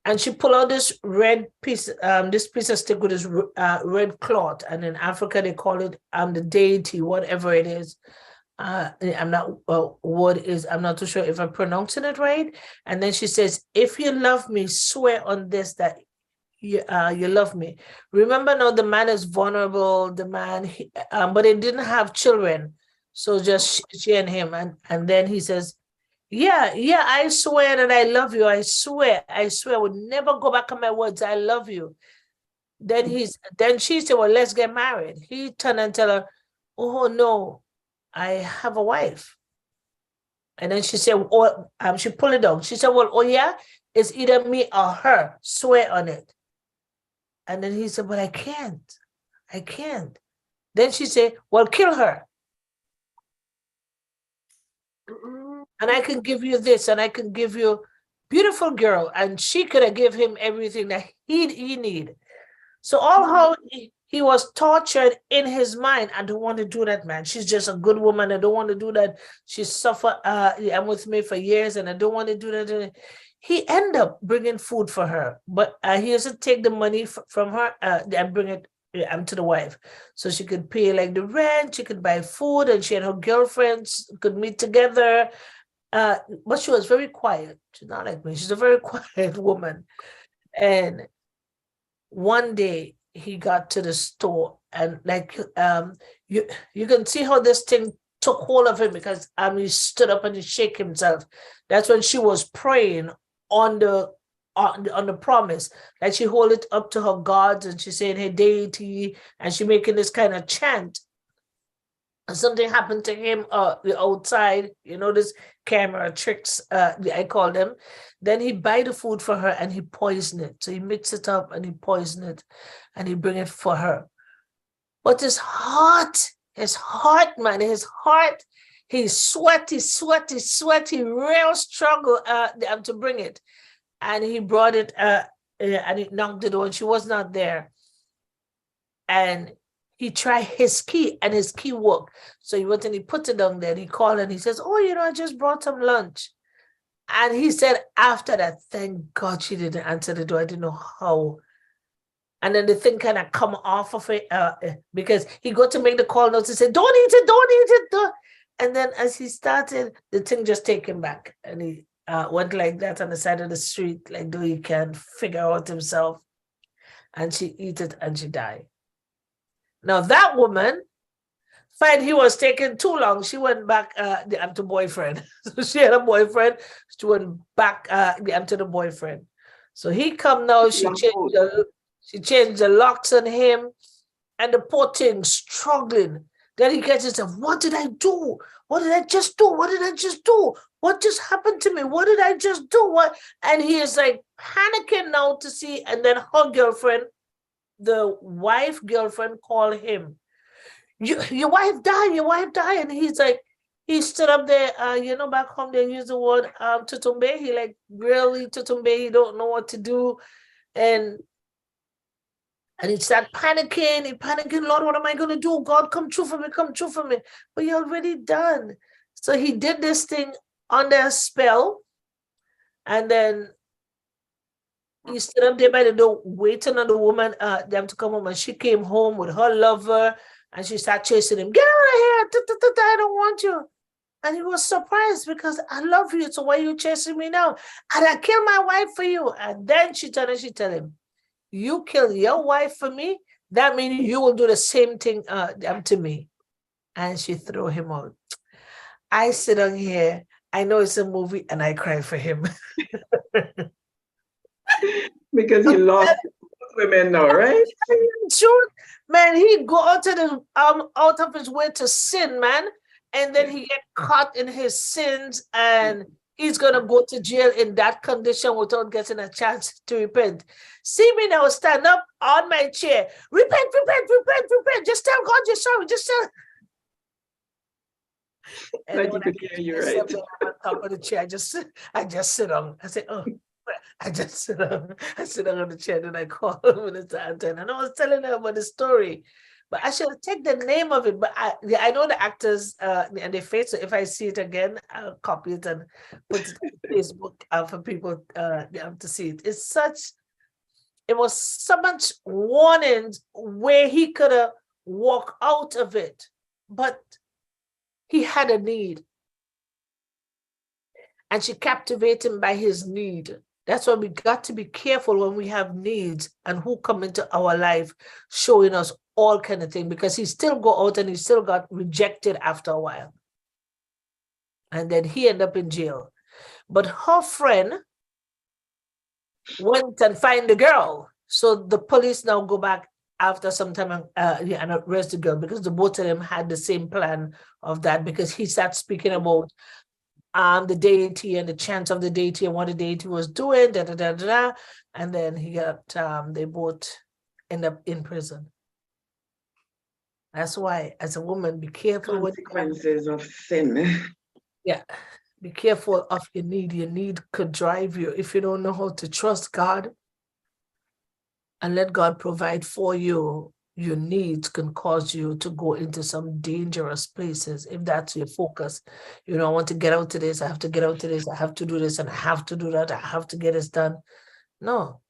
And she pulled out this red piece, this piece of stick with this red cloth. And in Africa, they call it the deity, whatever it is. I'm not too sure if I'm pronouncing it right. And then she says, if you love me, swear on this that you love me. Remember now, the man is vulnerable, but they didn't have children. So just she and him, and then he says, yeah, I swear that I love you. I swear, I would never go back on my words. I love you. Then she said, well, let's get married. He turned and tell her, oh no, I have a wife. And then she said, oh, she pulled it down. She said, well, oh yeah, it's either me or her. Swear on it. And then he said, but I can't. Then she said, well, kill her. And I can give you this, and I can give you beautiful girl. And she could have give him everything that he need. So all how he was tortured in his mind. I don't want to do that, man. She's just a good woman. I don't want to do that. She suffered. I'm with me for years, and I don't want to do that. He ended up bringing food for her, but he used to take the money from her and bring it to the wife, so she could pay like the rent. She could buy food, and she and her girlfriends could meet together. But she was very quiet. She's not like me. She's a very quiet woman. And one day he got to the store, and like you can see how this thing took hold of him, because he stood up and he shook himself. That's when she was praying on the promise, like she hold it up to her gods, and she saying her deity, and she making this kind of chant. And something happened to him the outside, this camera tricks, I call them. Then he buy the food for her and he poison it. So he mix it up and he poison it and he bring it for her. But his heart, man, he's sweaty, real struggle to bring it. And he brought it and he knocked the door and she was not there. And he tried his key and his key worked. So he went and he put it down there and he called and he says, oh, I just brought some lunch. And he said, after that, thank God she didn't answer the door. I didn't know how. And then the thing kind of come off of it because he got to make the call notes and said, don't eat it. And then as he started, the thing just take him back. And he went like that on the side of the street, like though he can figure out himself. And she eat it and she died. Now that woman, find he was taking too long. She went back to boyfriend. So she had a boyfriend. She went back to the boyfriend. So he come now. She changed the locks on him, and the poor thing struggling. Then he gets himself. What did I do? What did I just do? What did I just do? What just happened to me? What did I just do? What? And he is like panicking now to see. And then her girlfriend, the wife girlfriend, called him. Your wife died. And he's like, he stood up there, back home they use the word tutumbe. He like really tutumbe, he don't know what to do. And he started panicking, Lord, what am I gonna do? God, come true for me. But you're already done. So he did this thing under a spell, and then he stood up there by the door waiting on the woman, them to come home, and she came home with her lover. And she started chasing him. Get out of here. I don't want you. And he was surprised because I love you. So why are you chasing me now? And I killed my wife for you. And then she turned and she tell him, you kill your wife for me? That means you will do the same thing to me. And she threw him out. I sit on here. I know it's a movie and I cry for him. Because he lost women now, right? Truth, man, he go out of his way to sin, man, and then he get caught in his sins, and he's gonna go to jail in that condition without getting a chance to repent. See me now, stand up on my chair, repent. Just tell God you're sorry. Just tell. And you could hear you, right? On top of the chair, I just sit on. I say, oh. I sit down on the chair and I call Minister Anton, and I was telling her about the story, but I should take the name of it. But I know the actors and their face, so if I see it again, I'll copy it and put it on Facebook for people to see it. It was so much warnings where he could have walked out of it, but he had a need. And she captivated him by his need. That's why we got to be careful when we have needs and who come into our life, showing us all kind of thing, because he still go out and he still got rejected after a while. And then he ended up in jail. But her friend went and find the girl. So the police now go back after some time and arrest the girl, because the both of them had the same plan of that, because he started speaking about the deity and the chance of the deity and what the deity was doing, and then he got they both end up in prison. That's why, as a woman, be careful with consequences of sin. Yeah, be careful of your need. Your need could drive you if you don't know how to trust God and let God provide for you. Your needs can cause you to go into some dangerous places if that's your focus. You know, I want to get out to this, I have to get out to this, I have to do this, and I have to do that, I have to get this done. No.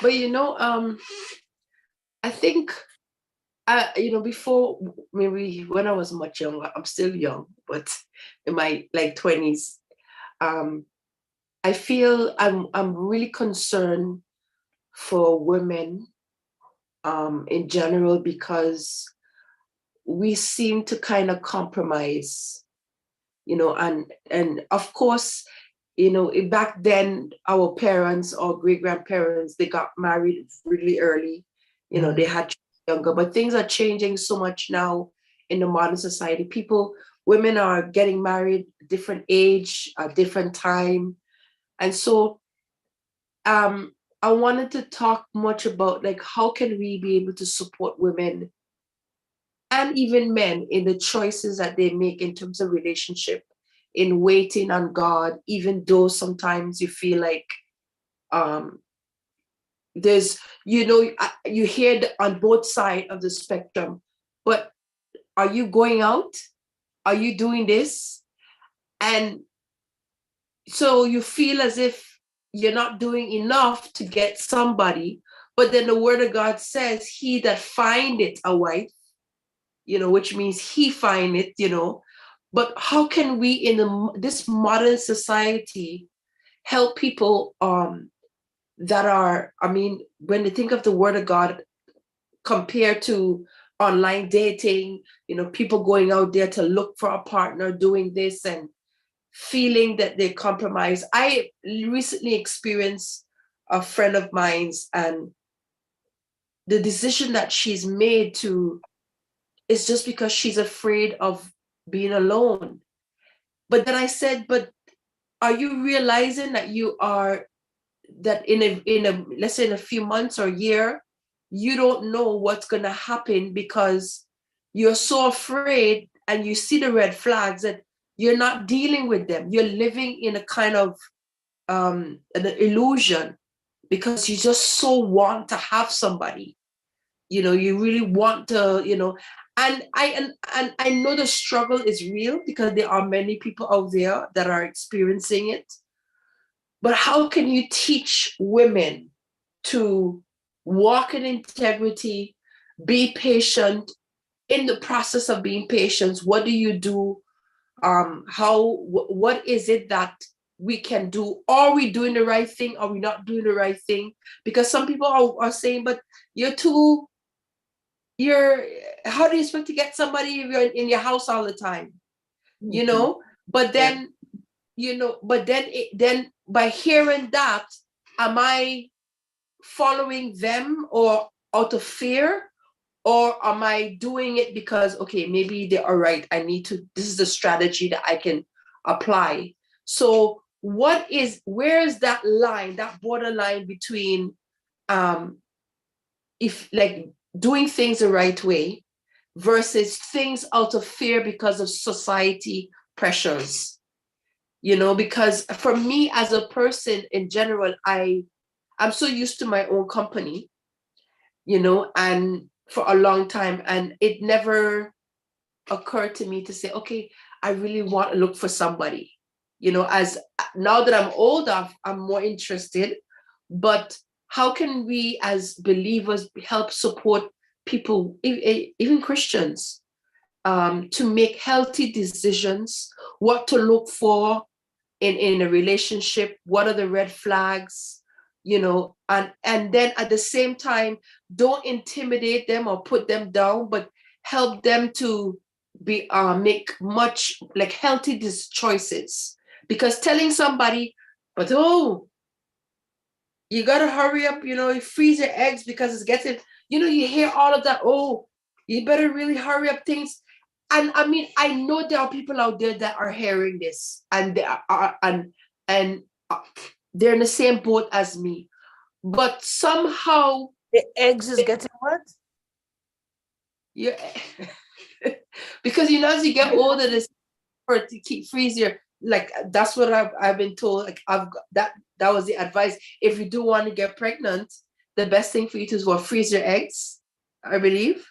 But you know, I think you know, before, maybe when I was much younger, I'm still young, but in my like 20s, I feel I'm really concerned for women in general, because we seem to kind of compromise, you know, and of course, you know, back then our parents or great grandparents, they got married really early, you know, they had younger, but things are changing so much now in the modern society. Women are getting married different age, a different time. And so I wanted to talk much about, like, how can we be able to support women and even men in the choices that they make in terms of relationship, in waiting on God, even though sometimes you feel like there's, you know, you hear on both sides of the spectrum, but are you going out? Are you doing this? And so you feel as if you're not doing enough to get somebody, but then the word of God says, he that findeth a wife, you know, which means he find it, you know. But how can we in this modern society help people that are, I mean, when they think of the word of God compared to online dating, you know, people going out there to look for a partner, doing this and feeling that they compromise. I recently experienced a friend of mine's, and the decision that she's made to is just because she's afraid of being alone. But then I said, but are you realizing that you are, that in a let's say in a few months or a year, you don't know what's going to happen, because you're so afraid and you see the red flags that you're not dealing with them. You're living in a kind of an illusion, because you just so want to have somebody, you know, you really want to, you know. And I know the struggle is real, because there are many people out there that are experiencing it. But how can you teach women to walk in integrity, be patient? In the process of being patient, what do you do? What is it that we can do? Are we doing the right thing? Are we not doing the right thing? Because some people are saying, but how do you expect to get somebody if you're in your house all the time? You know, but then, you know, but then by hearing that, am I following them or out of fear? Or am I doing it because, okay, maybe they are right, this is the strategy that I can apply. So where is that line, that borderline between if like doing things the right way versus things out of fear because of society pressures? You know, because for me as a person in general, I'm so used to my own company, you know, and for a long time, and it never occurred to me to say, okay, I really want to look for somebody, you know. As now that I'm older, I'm more interested. But how can we as believers help support people, even Christians, to make healthy decisions, what to look for in a relationship, what are the red flags, and then at the same time, don't intimidate them or put them down, but help them to make much like healthy choices. Because telling somebody, but you gotta hurry up, you freeze your eggs because it's getting, you hear all of that. Oh, you better really hurry up things. And I mean, I know there are people out there that are hearing this, and they are and they're in the same boat as me. But somehow The eggs is getting what? yeah, because as you get older, this for to keep freezer. Like that's what I've been told. Like that was the advice. If you do want to get pregnant, the best thing for you to do is freeze your eggs, I believe.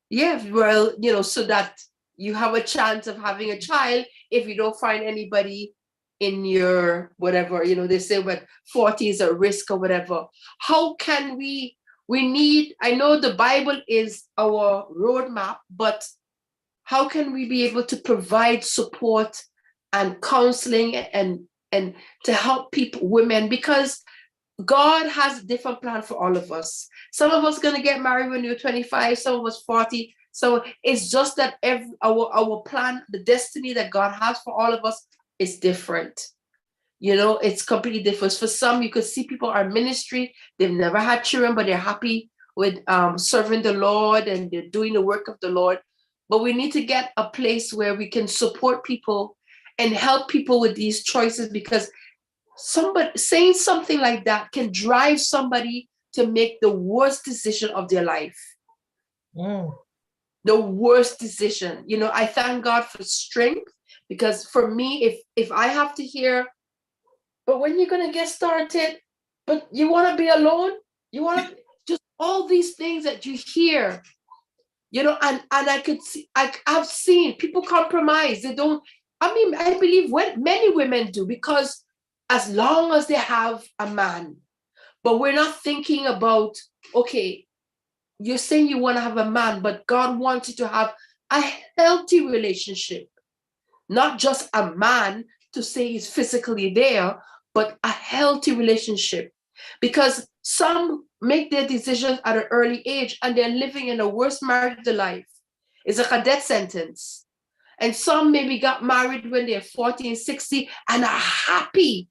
Yeah, well, so that you have a chance of having a child if you don't find anybody in your whatever, they say what 40 is a risk or whatever. How can we need, I know the Bible is our roadmap, but how can we be able to provide support and counseling and to help women, because God has a different plan for all of us. Some of us going to get married when you're 25, some of us 40. So it's just that our plan, the destiny that God has for all of us is different. It's completely different. For some, you could see people are ministry, they've never had children, but they're happy with serving the Lord and they're doing the work of the Lord. But we need to get a place where we can support people and help people with these choices, because somebody saying something like that can drive somebody to make the worst decision of their life. The worst decision. I thank God for strength, because for me, if I have to hear, but when you're going to get started, but you want to be alone, you want to just all these things that you hear, and I could see, I've seen people compromise. They don't, I believe many women do, because as long as they have a man, but we're not thinking about, okay, you're saying you want to have a man, but God wants you to have a healthy relationship, not just a man to say he's physically there, but a healthy relationship. Because some make their decisions at an early age and they're living in the worst marriage of their life. It's like a death sentence. And some maybe got married when they're 40 and 60 and are happy.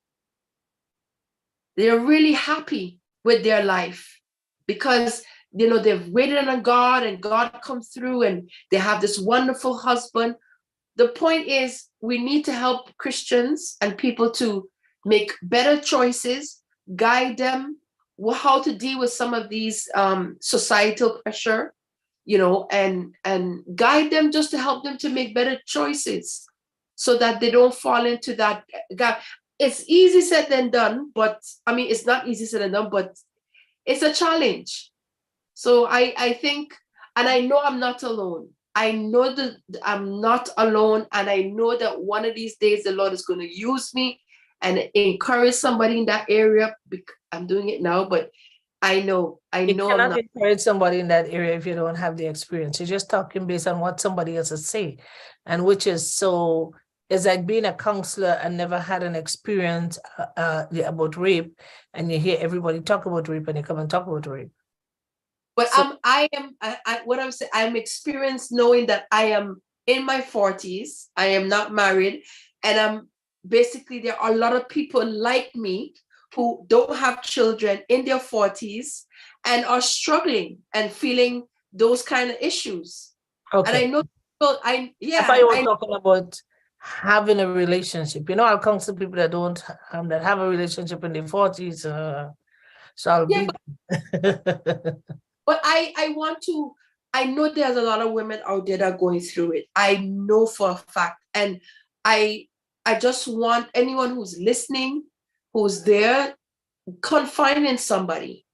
They're really happy with their life because, they've waited on God and God comes through and they have this wonderful husband. The point is, we need to help Christians and people to make better choices, guide them, how to deal with some of these societal pressure, and guide them just to help them to make better choices so that they don't fall into that. It's easy said than done, but it's not easy said and done, but it's a challenge. So I think, and I know I'm not alone. I know that I'm not alone, and I know that one of these days the Lord is going to use me and encourage somebody in that area. I'm doing it now, but I know You cannot encourage somebody in that area if you don't have the experience. You're just talking based on what somebody else has said, and which is so. It's like being a counselor and never had an experience about rape, and you hear everybody talk about rape, and you come and talk about rape. But so, what I'm saying, I'm experienced knowing that I am in my 40s. I am not married, and basically there are a lot of people like me who don't have children in their 40s and are struggling and feeling those kind of issues. Okay. And I know people, I thought you were talking about having a relationship. I'll counsel people that don't that have a relationship in their 40s. So I'll be. But I know there's a lot of women out there that are going through it. I know for a fact. And I just want anyone who's listening, who's there, confide in somebody.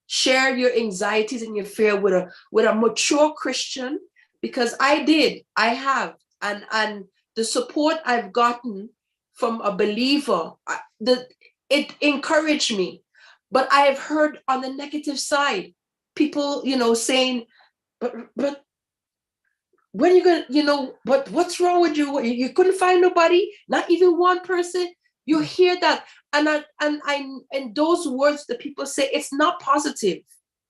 Share your anxieties and your fear with a mature Christian, because I have. And the support I've gotten from a believer, it encouraged me. But I have heard on the negative side, people, saying, but when you're going to, but what's wrong with you? You couldn't find nobody, not even one person. You hear that, and those words that people say, it's not positive.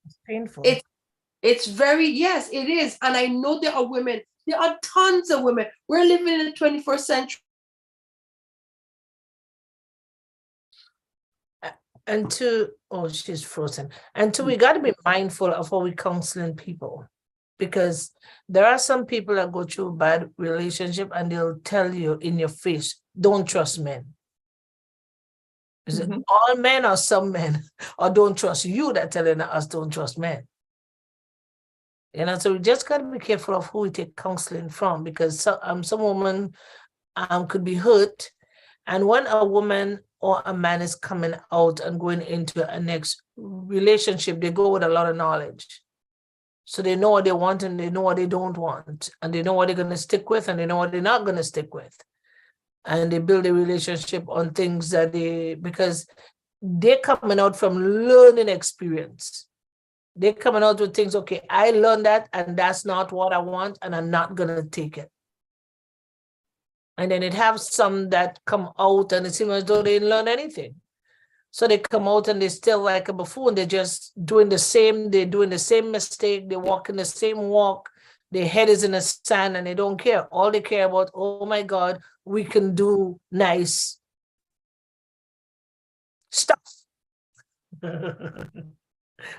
It's painful. It's very, yes, it is. And I know there are women, there are tons of women. We're living in the 21st century. And she's frozen. And we got to be mindful of how we counseling people, because there are some people that go through a bad relationship and they'll tell you in your face, don't trust men. Is it all men or some men? Or don't trust you that telling us don't trust men? You know, so we just got to be careful of who we take counseling from, because some woman could be hurt. And when a woman or a man is coming out and going into a next relationship, they go with a lot of knowledge. So they know what they want and they know what they don't want. And they know what they're going to stick with and they know what they're not going to stick with. And they build a relationship on things that because they're coming out from learning experience. They're coming out with things, okay, I learned that and that's not what I want and I'm not going to take it. And then it have some that come out and it seems as though they didn't learn anything. So they come out and they're still like a buffoon. They're just doing the same, they're doing the same mistake, they're walking the same walk, their head is in the sand and they don't care. All they care about, oh my God, we can do nice stuff.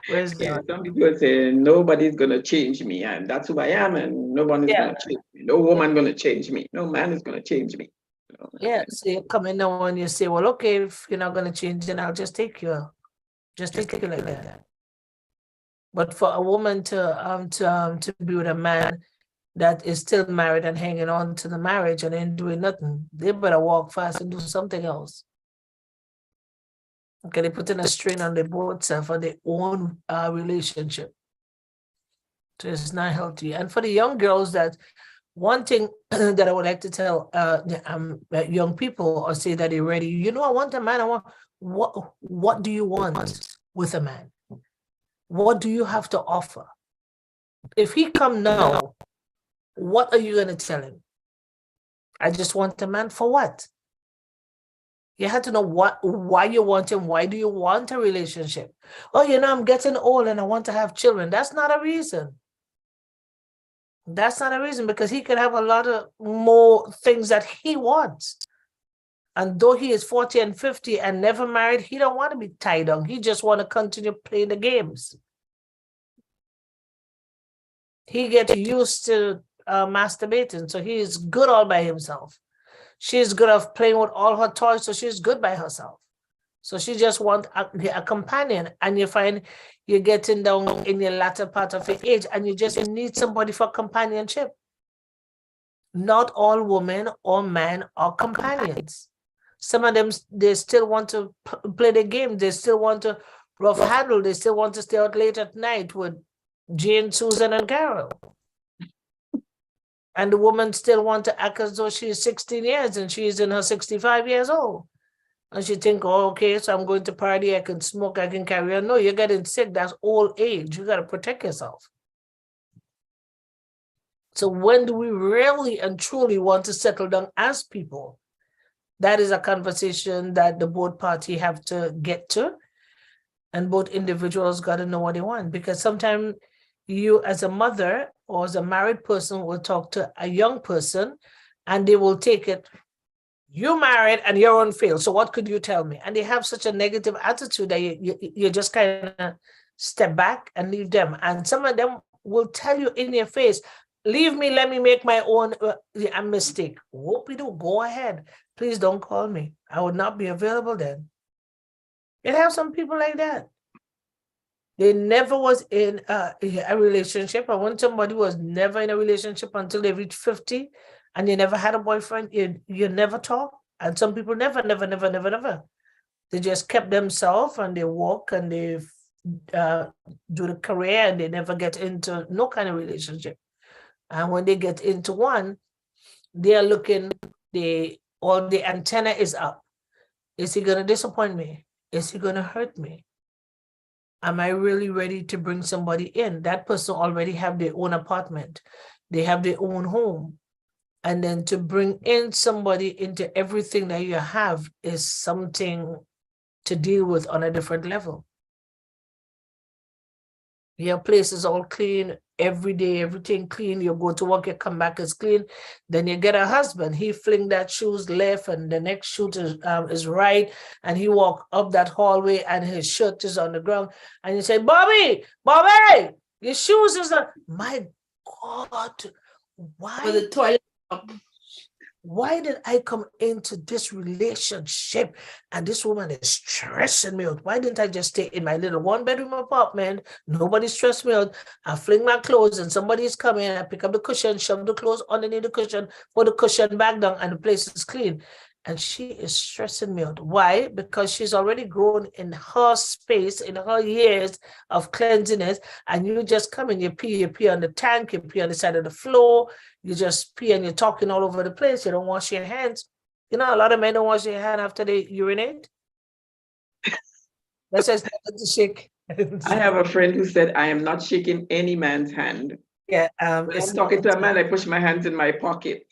Where's Yeah, some people say nobody's gonna change me, and that's who I am, and no one is gonna change me. No woman gonna change me. No man is gonna change me. You know? Yeah, so you come in now and you say, well, okay, if you're not gonna change, then I'll just take you. Just take you like that. But for a woman to be with a man that is still married and hanging on to the marriage and ain't doing nothing, they better walk fast and do something else. Okay, they're putting a strain on their both self and their own relationship. So it's not healthy. And for the young girls, that one thing that I would like to tell young people or say that they're ready, you know, I want a man. I want what do you want with a man? What do you have to offer? If he come now, what are you going to tell him? I just want a man for what? You have to know why you want him. Why do you want a relationship? Oh, you know, I'm getting old and I want to have children. That's not a reason. That's not a reason, because he can have a lot of more things that he wants. And though he is 40 and 50 and never married, he don't want to be tied down. He just want to continue playing the games. He gets used to masturbating, so he is good all by himself. She's good at playing with all her toys, so she's good by herself. So she just wants a companion. And you find you're getting down in your latter part of your age and you just need somebody for companionship. Not all women or men are companions. Some of them, they still want to play the game. They still want to rough handle. They still want to stay out late at night with Jane, Susan, and Carol. And the woman still wants to act as though she's 16 years and she's in her 65 years old. And she think, oh, okay, so I'm going to party, I can smoke, I can carry on. No, you're getting sick. That's old age. You got to protect yourself. So when do we really and truly want to settle down as people? That is a conversation that the both parties have to get to. And both individuals got to know what they want. Because sometimes you as a mother or as a married person will talk to a young person and they will take it, you married and you're unfailed, so what could you tell me? And they have such a negative attitude that you just kind of step back and leave them. And some of them will tell you in your face, leave me, let me make my own mistake. Whoop-de-doo, go ahead. Please don't call me. I would not be available then. You have some people like that. They never was in a relationship. I want somebody who was never in a relationship until they reached 50 and you never had a boyfriend, you never talk. And some people never. They just kept themselves and they walk and they do the career and they never get into no kind of relationship. And when they get into one, they are looking, all the antenna is up. Is he going to disappoint me? Is he going to hurt me? Am I really ready to bring somebody in? That person already have their own apartment. They have their own home. And then to bring in somebody into everything that you have is something to deal with on a different level. Your place is all clean every day, everything clean. You go to work, you come back, it's clean. Then you get a husband. He fling that shoes left, and the next shoe is right, and he walk up that hallway, and his shirt is on the ground, and you say, "Bobby, Bobby, your shoes is on." My God, For the why? toilet. Why did I come into this relationship and this woman is stressing me out? Why didn't I just stay in my little one-bedroom apartment? Nobody stressed me out. I fling my clothes and somebody's coming. I pick up the cushion, shove the clothes underneath the cushion, put the cushion back down, and the place is clean. And she is stressing me out. Why? Because she's already grown in her space, in her years of cleanliness, and you just come in, you pee on the tank, you pee on the side of the floor, you just pee and you're talking all over the place. You don't wash your hands. You know, a lot of men don't wash their hand after they urinate. That says nothing to shake. I have a friend who said, I am not shaking any man's hand. Yeah, When I'm talking to a man, I push my hands in my pocket.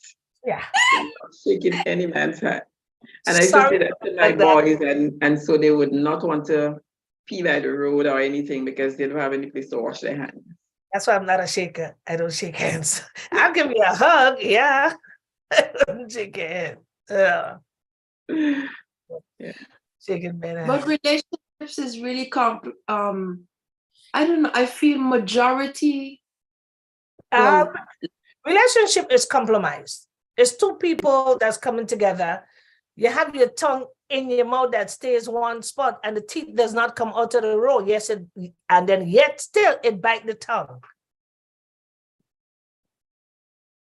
yeah. I'm not shaking any man's hand. And I used to Sorry say that to my like that. boys, and so they would not want to pee by the road or anything because they don't have any place to wash their hands. That's why I'm not a shaker. I don't shake hands. I'll give you a hug, yeah. I don't shake your hand. Yeah. Shaking man. But relationships is really I don't know. I feel majority. Well, Relationship is compromised. It's two people that's coming together. You have your tongue in your mouth that stays one spot, and the teeth does not come out of the row. Yes, and then yet still it bite the tongue.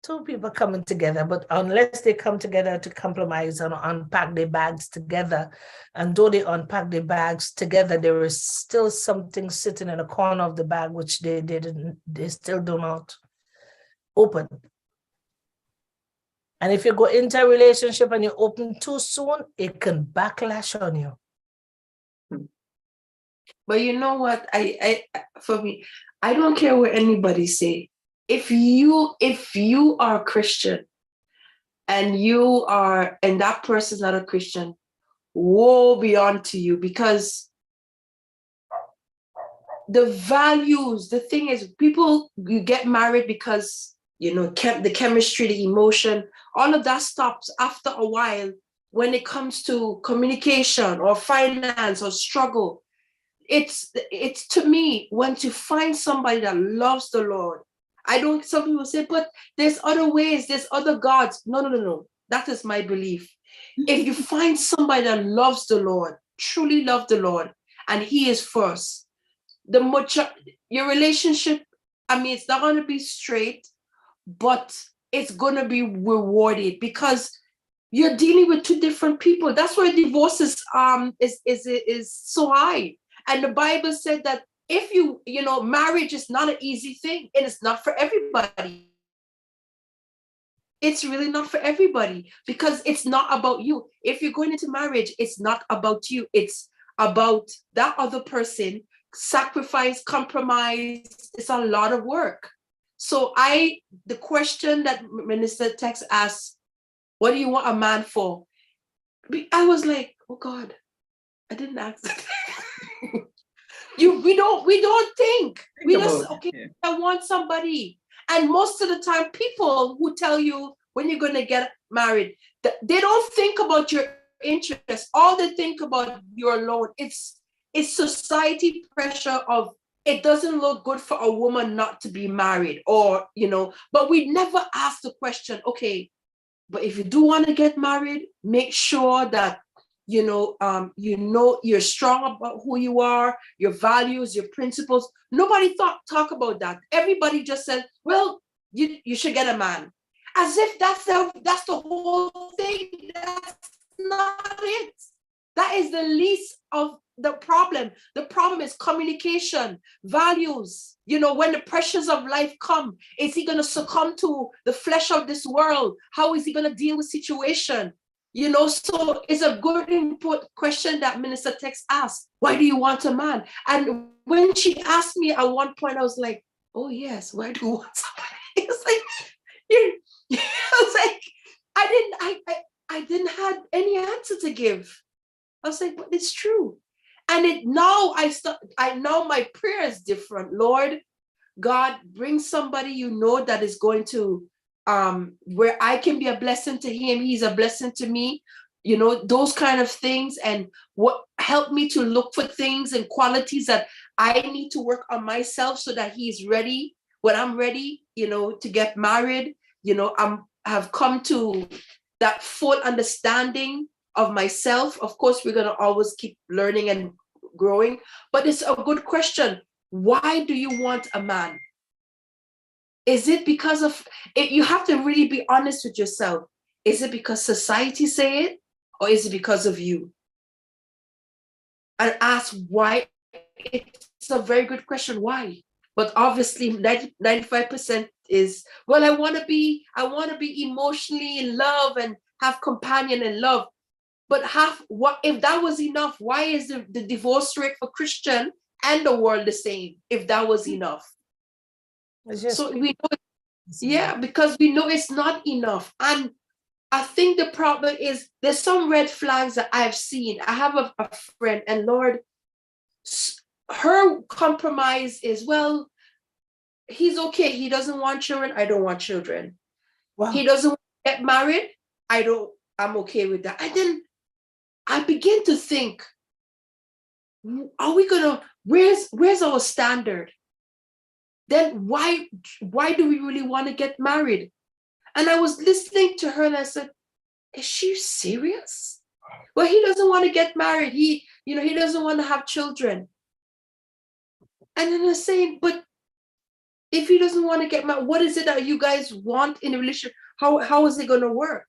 Two people coming together, but unless they come together to compromise and unpack their bags together, and though they unpack their bags together, there is still something sitting in the corner of the bag which they still do not open. And if you go into a relationship and you open too soon, it can backlash on you. but you know what? For me, I don't care what anybody say. If you are a Christian and that person's not a Christian, woe be unto you, because the values, the thing is, people, you get married because, you know, the chemistry, the emotion, all of that stops after a while. When it comes to communication or finance or struggle, it's to me, once you find somebody that loves the Lord, some people say, but there's other ways, there's other gods. No. That is my belief. If you find somebody that loves the Lord, truly love the Lord, and He is first, your relationship, I mean, it's not going to be straight, but it's going to be rewarded because you're dealing with two different people. That's why divorce is so high. And the Bible said that if you know, marriage is not an easy thing, and it's not for everybody. It's really not for everybody, because it's not about you. If you're going into marriage, it's not about you. It's about that other person. Sacrifice, compromise. It's a lot of work. So the question that Minister Tex asked, what do you want a man for? I was like, oh God, I didn't ask that. We don't think. We just, okay, yeah. I want somebody. And most of the time, people who tell you when you're going to get married, they don't think about your interests. All they think about, you're alone. It's society pressure of, it doesn't look good for a woman not to be married, or, you know, but we never ask the question, okay, but if you do want to get married, make sure that you know you're strong about who you are, your values, your principles. Nobody talk about that. Everybody just said, well, you should get a man, as if that's the whole thing. That's not it. That is the least of the problem. The problem is communication, values. You know, when the pressures of life come, is he going to succumb to the flesh of this world? How is he going to deal with situation? You know, so it's a good input question that Minister Tex asked. Why do you want a man? And when she asked me at one point, I was like, oh yes, why do you want somebody? It's like, I was to give. I was like, but it's true. And I know my prayer is different. Lord God, bring somebody you know that is going to where I can be a blessing to him, he's a blessing to me, you know, those kind of things. And what help me to look for things and qualities that I need to work on myself so that he's ready when I'm ready, you know, to get married. You know, have come to that full understanding of myself. Of course, we're going to always keep learning and growing, but it's a good question. Why do you want a man? Is it because of it? You have to really be honest with yourself. Is it because society say it, or is it because of you? And ask why. It's a very good question. Why? But obviously 95% is, well, I want to be emotionally in love and have companion and love. But what if that was enough? Why is the divorce rate for Christian and the world the same? If that was enough. So we know, yeah, because we know it's not enough. And I think the problem is there's some red flags that I've seen. I have a friend, and Lord, her compromise is, well, he's okay. He doesn't want children. I don't want children. Wow. He doesn't want to get married. I'm okay with that. And then I begin to think, where's our standard? Then why do we really want to get married? And I was listening to her and I said, is she serious? Well, he doesn't want to get married. He doesn't want to have children. And then I was saying, but if he doesn't want to get married, what is it that you guys want in a relationship? How is it going to work?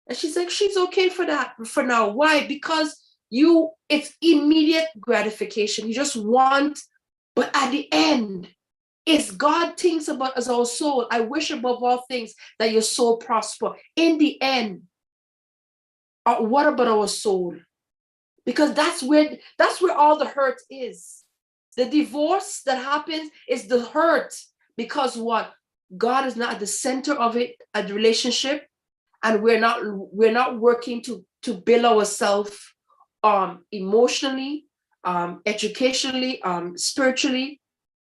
And she's like, she's okay for that for now. Why? Because it's immediate gratification. You just want, but at the end, it's God thinks about as our soul. I wish above all things that your soul prosper. In the end, what about our soul? Because that's where all the hurt is. The divorce that happens is the hurt because what? God is not at the center of it, at the relationship, and we're not working to build ourselves emotionally, educationally, spiritually,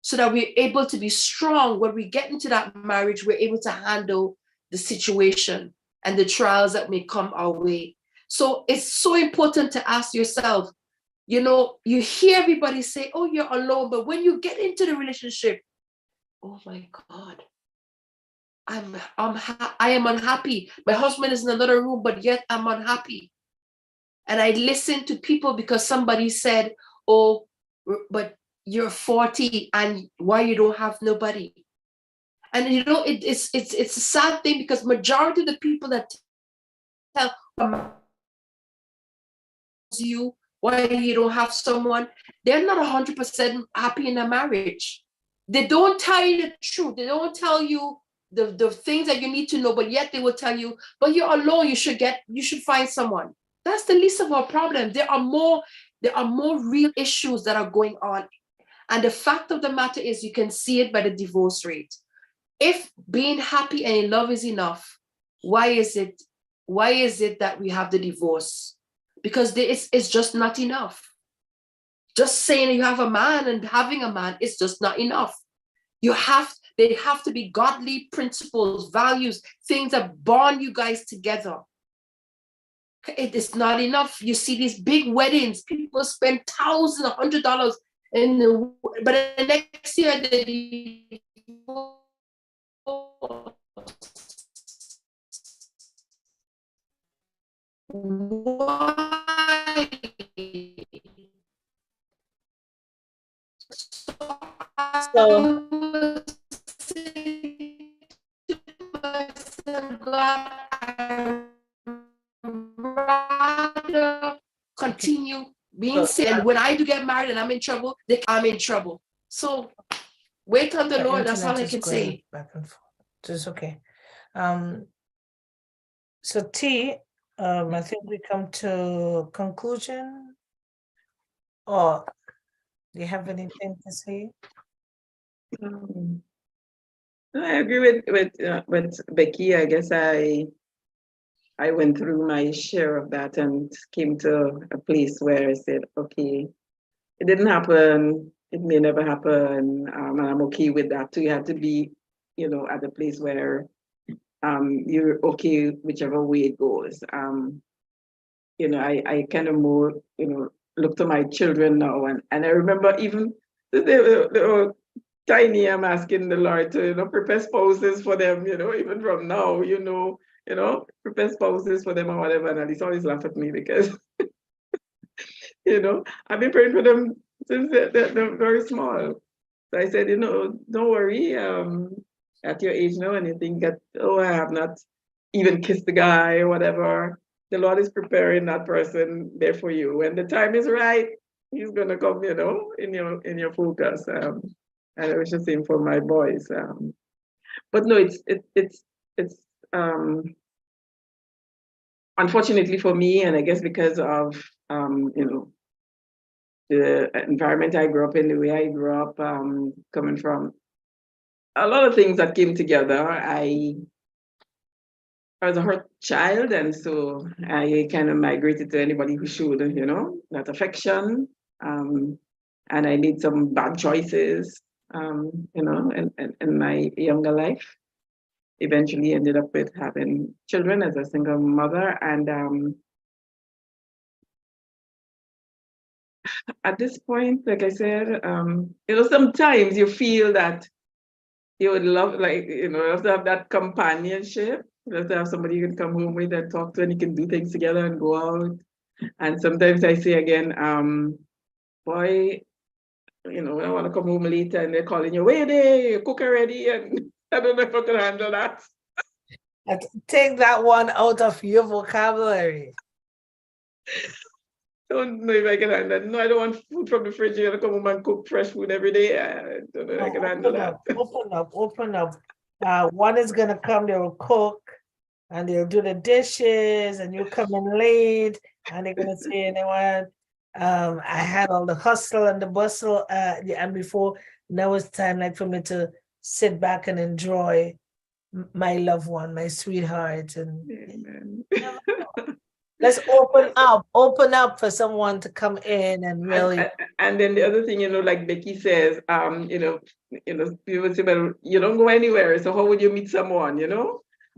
so that we're able to be strong. When we get into that marriage, we're able to handle the situation and the trials that may come our way. So it's so important to ask yourself, you know, you hear everybody say, oh, you're alone. But when you get into the relationship, oh my God, I am unhappy. My husband is in another room, but yet I'm unhappy. And I listen to people because somebody said, oh, but you're 40 and why you don't have nobody? And you know, it's a sad thing because majority of the people that tell you why you don't have someone, they're not 100% happy in a marriage. They don't tell you the truth. They don't tell you the things that you need to know, but yet they will tell you, but you're alone, you should find someone. That's the least of our problems. There are more real issues that are going on. And the fact of the matter is, you can see it by the divorce rate. If being happy and in love is enough, why is it that we have the divorce? Because it's just not enough. Just saying you have a man and having a man is just not enough. They have to be godly principles, values, things that bond you guys together. It is not enough. You see these big weddings, people spend thousands, $100 but the next year they why? So continue being sick. And when I do get married and I'm in trouble, I'm in trouble. So wait on the Lord. That's all I can say. Back and forth. It's okay. So T, I think we come to conclusion. Or do you have anything to say? I agree with Becky. I guess I I went through my share of that and came to a place where I said, okay, it didn't happen. It may never happen. And I'm okay with that too. You have to be, at a place where you're okay whichever way it goes. I kind of more, look to my children now. And I remember even they were tiny, I'm asking the Lord to, prepare spouses for them, even from now, prepare spouses for them or whatever. And he's always laugh at me because, I've been praying for them since they're very small. So I said, don't worry. At your age now, and you think that, oh, I have not even kissed the guy or whatever. The Lord is preparing that person there for you. When the time is right, he's gonna come, in your focus. And I was just saying for my boys. But no, it's unfortunately for me, and I guess because of the environment I grew up in, the way I grew up, coming from a lot of things that came together. I was a hurt child, and so I kind of migrated to anybody who showed, that affection. And I made some bad choices, in my younger life. Eventually ended up with having children as a single mother. And at this point, like I said, sometimes you feel that you would love, love to have that companionship. You love to have somebody you can come home with and talk to, and you can do things together and go out. And sometimes I say again, boy, I want to come home later and they're calling you, wait there, you cook already, and I don't know if I can handle that. Take that one out of your vocabulary. Don't know if I can handle that. No, I don't want food from the fridge. You're gonna come home and cook fresh food every day. I don't know if I can handle that. Open up. One is gonna come, they will cook and they'll do the dishes, and you come in late and they're gonna say, you know what? I had all the hustle and the bustle, and before, now it's time like for me to sit back and enjoy my loved one, my sweetheart. And Amen. let's open up for someone to come in and really. And then the other thing, like Becky says, people say, well, you don't go anywhere, so how would you meet someone,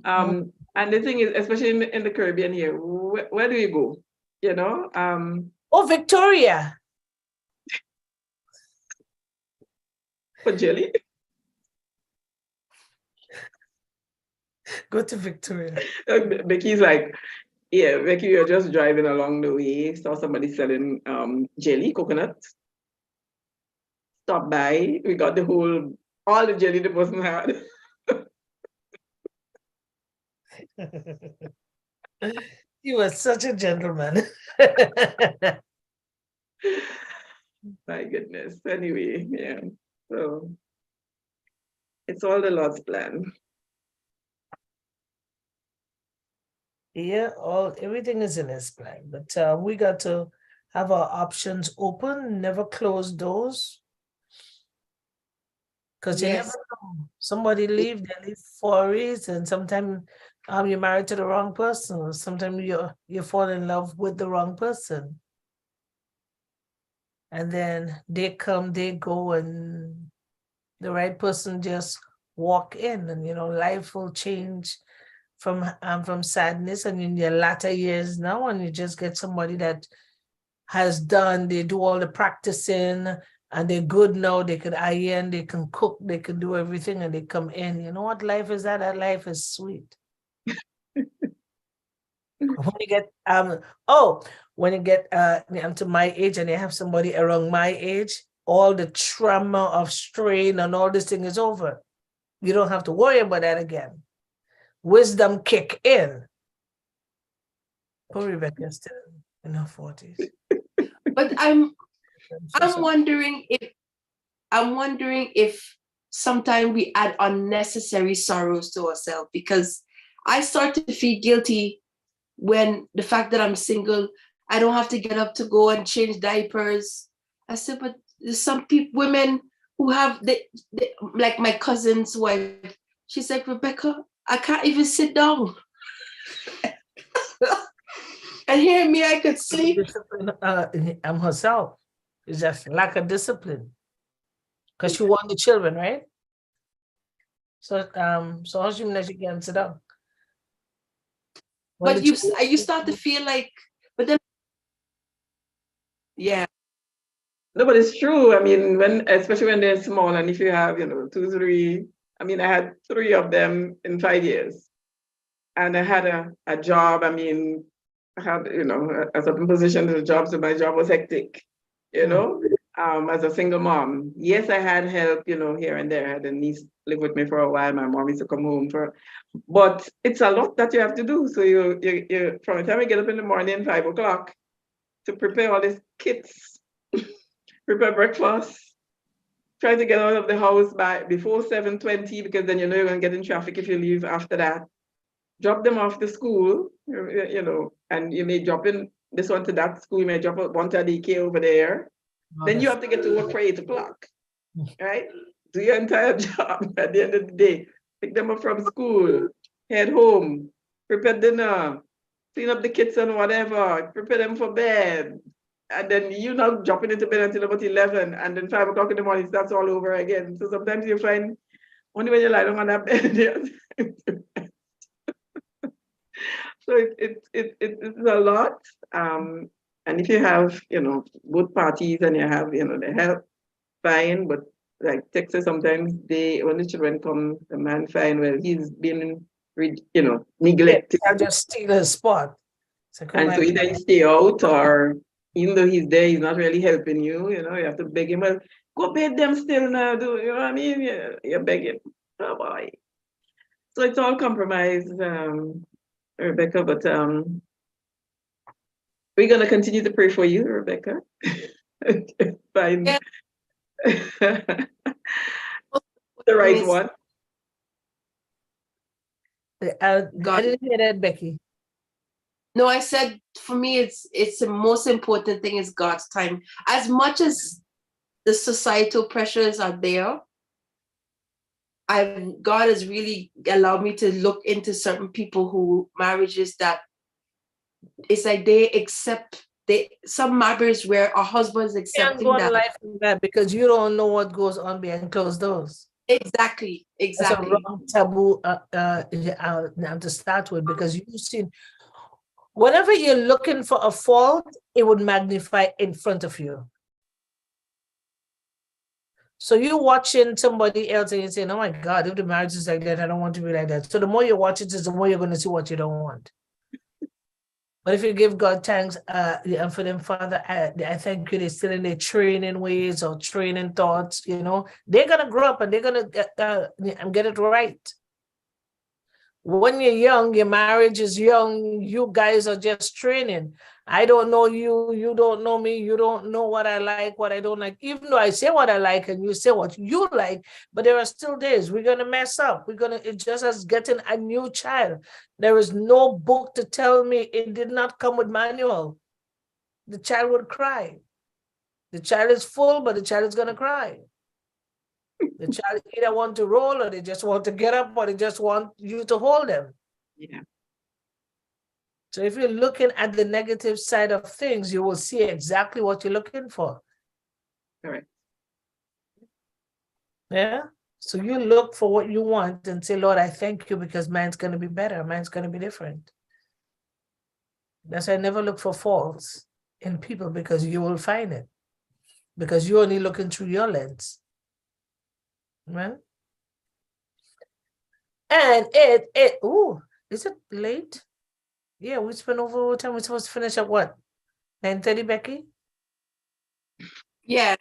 And the thing is, especially in the Caribbean here, where do you go, Oh, Victoria. For jelly? Go to Victoria. Becky's like, yeah, Becky, you're just driving along the way, saw somebody selling jelly, coconut. Stop by, we got all the jelly the person had. You were such a gentleman. My goodness. Anyway, yeah. So it's all the Lord's plan. Yeah, everything is in his plan, but we got to have our options open, never close doors. Because you never know. Somebody they leave for a reason. Sometimes you're married to the wrong person. Sometimes you fall in love with the wrong person. And then they come, they go, and the right person just walk in, and life will change from sadness. And in your latter years now, and you just get somebody that they do all the practicing, and they're good now, they can iron, they can cook, they can do everything, and they come in. You know what life is that? That life is sweet. When you get to my age and you have somebody around my age, all the trauma of strain and all this thing is over. You don't have to worry about that again. Wisdom kick in. Poor Rebecca's still in her 40s. But I'm wondering if sometimes we add unnecessary sorrows to ourselves, because I start to feel guilty when the fact that I'm single, I don't have to get up to go and change diapers. I said, but there's some women who have like my cousin's wife. She's like, Rebecca, I can't even sit down. And here me, I could sleep. Discipline, herself. It's just lack of discipline. Because she want the children, right? So so how she manage to get sit down? When But the you children- you start to feel like, but then yeah, No, but it's true. I mean, especially when they're small, and if you have, 2, 3, I mean, I had 3 of them in 5 years. And I had a job. I mean, I had, a certain position in the job, so my job was hectic, as a single mom. Yes, I had help, here and there. I had a niece live with me for a while. My mom used to come home but it's a lot that you have to do. So you from the time you get up in the morning, 5 o'clock, to prepare all these kits, prepare breakfast, try to get out of the house before 7:20, because then you're going to get in traffic if you leave after that. Drop them off to school, and you may drop in this one to that school, you may drop one to a daycare over there. Then you have to get to work for 8 o'clock, right? Do your entire job at the end of the day. Pick them up from school, head home, prepare dinner, clean up the kitchen, whatever, prepare them for bed. And then you now dropping into bed until about 11, and then 5 o'clock in the morning, that's all over again. So sometimes you find only when you lie down on that bed. So it's a lot. And if you have, both parties and you have, the help, fine. But like Texas, sometimes when the children come, the man find, well, he's been, neglected. I'll just steal his spot. So And so either you stay out, or even though he's there, he's not really helping you. You have to beg him, well, go bed them still now, you know what I mean? You're begging. Oh boy. So it's all compromise, Rebecca, but we're gonna continue to pray for you, Rebecca. Find Yeah. the right one. I didn't hear that, Becky. No, I said for me, it's the most important thing is God's time. As much as the societal pressures are there, God has really allowed me to look into certain people who marriages that it's like some marriages where a husband is accepting Go on that. life like that because you don't know what goes on behind closed doors. Exactly. That's a wrong taboo now to start with, because you've seen whenever you're looking for a fault, it would magnify in front of you. So you're watching somebody else and you're saying, oh my God, if the marriage is like that, I don't want to be like that. So the more you watch it, the more you're going to see what you don't want. But if you give God thanks, and for them, Father, I thank you, they're still in their training ways or training thoughts, they're going to grow up and they're going to get it right. When you're young, your marriage is young, you guys are just training. I don't know you, you don't know me, you don't know what I like, what I don't like. Even though I say what I like and you say what you like, but there are still days we're going to mess up. It's just as getting a new child. There is no book to tell me it did not come with manual. The child would cry. The child is full, but the child is going to cry. The child either want to roll or they just want to get up or they just want you to hold them. Yeah. So if you're looking at the negative side of things, you will see exactly what you're looking for. Correct. Yeah. So you look for what you want and say, Lord, I thank you because mine's going to be better. Mine's going to be different. That's why I never look for faults in people, because you will find it. Because you're only looking through your lens. Right? And is it late? Yeah, we spent over time. We're supposed to finish at what? 9:30, Becky? Yeah.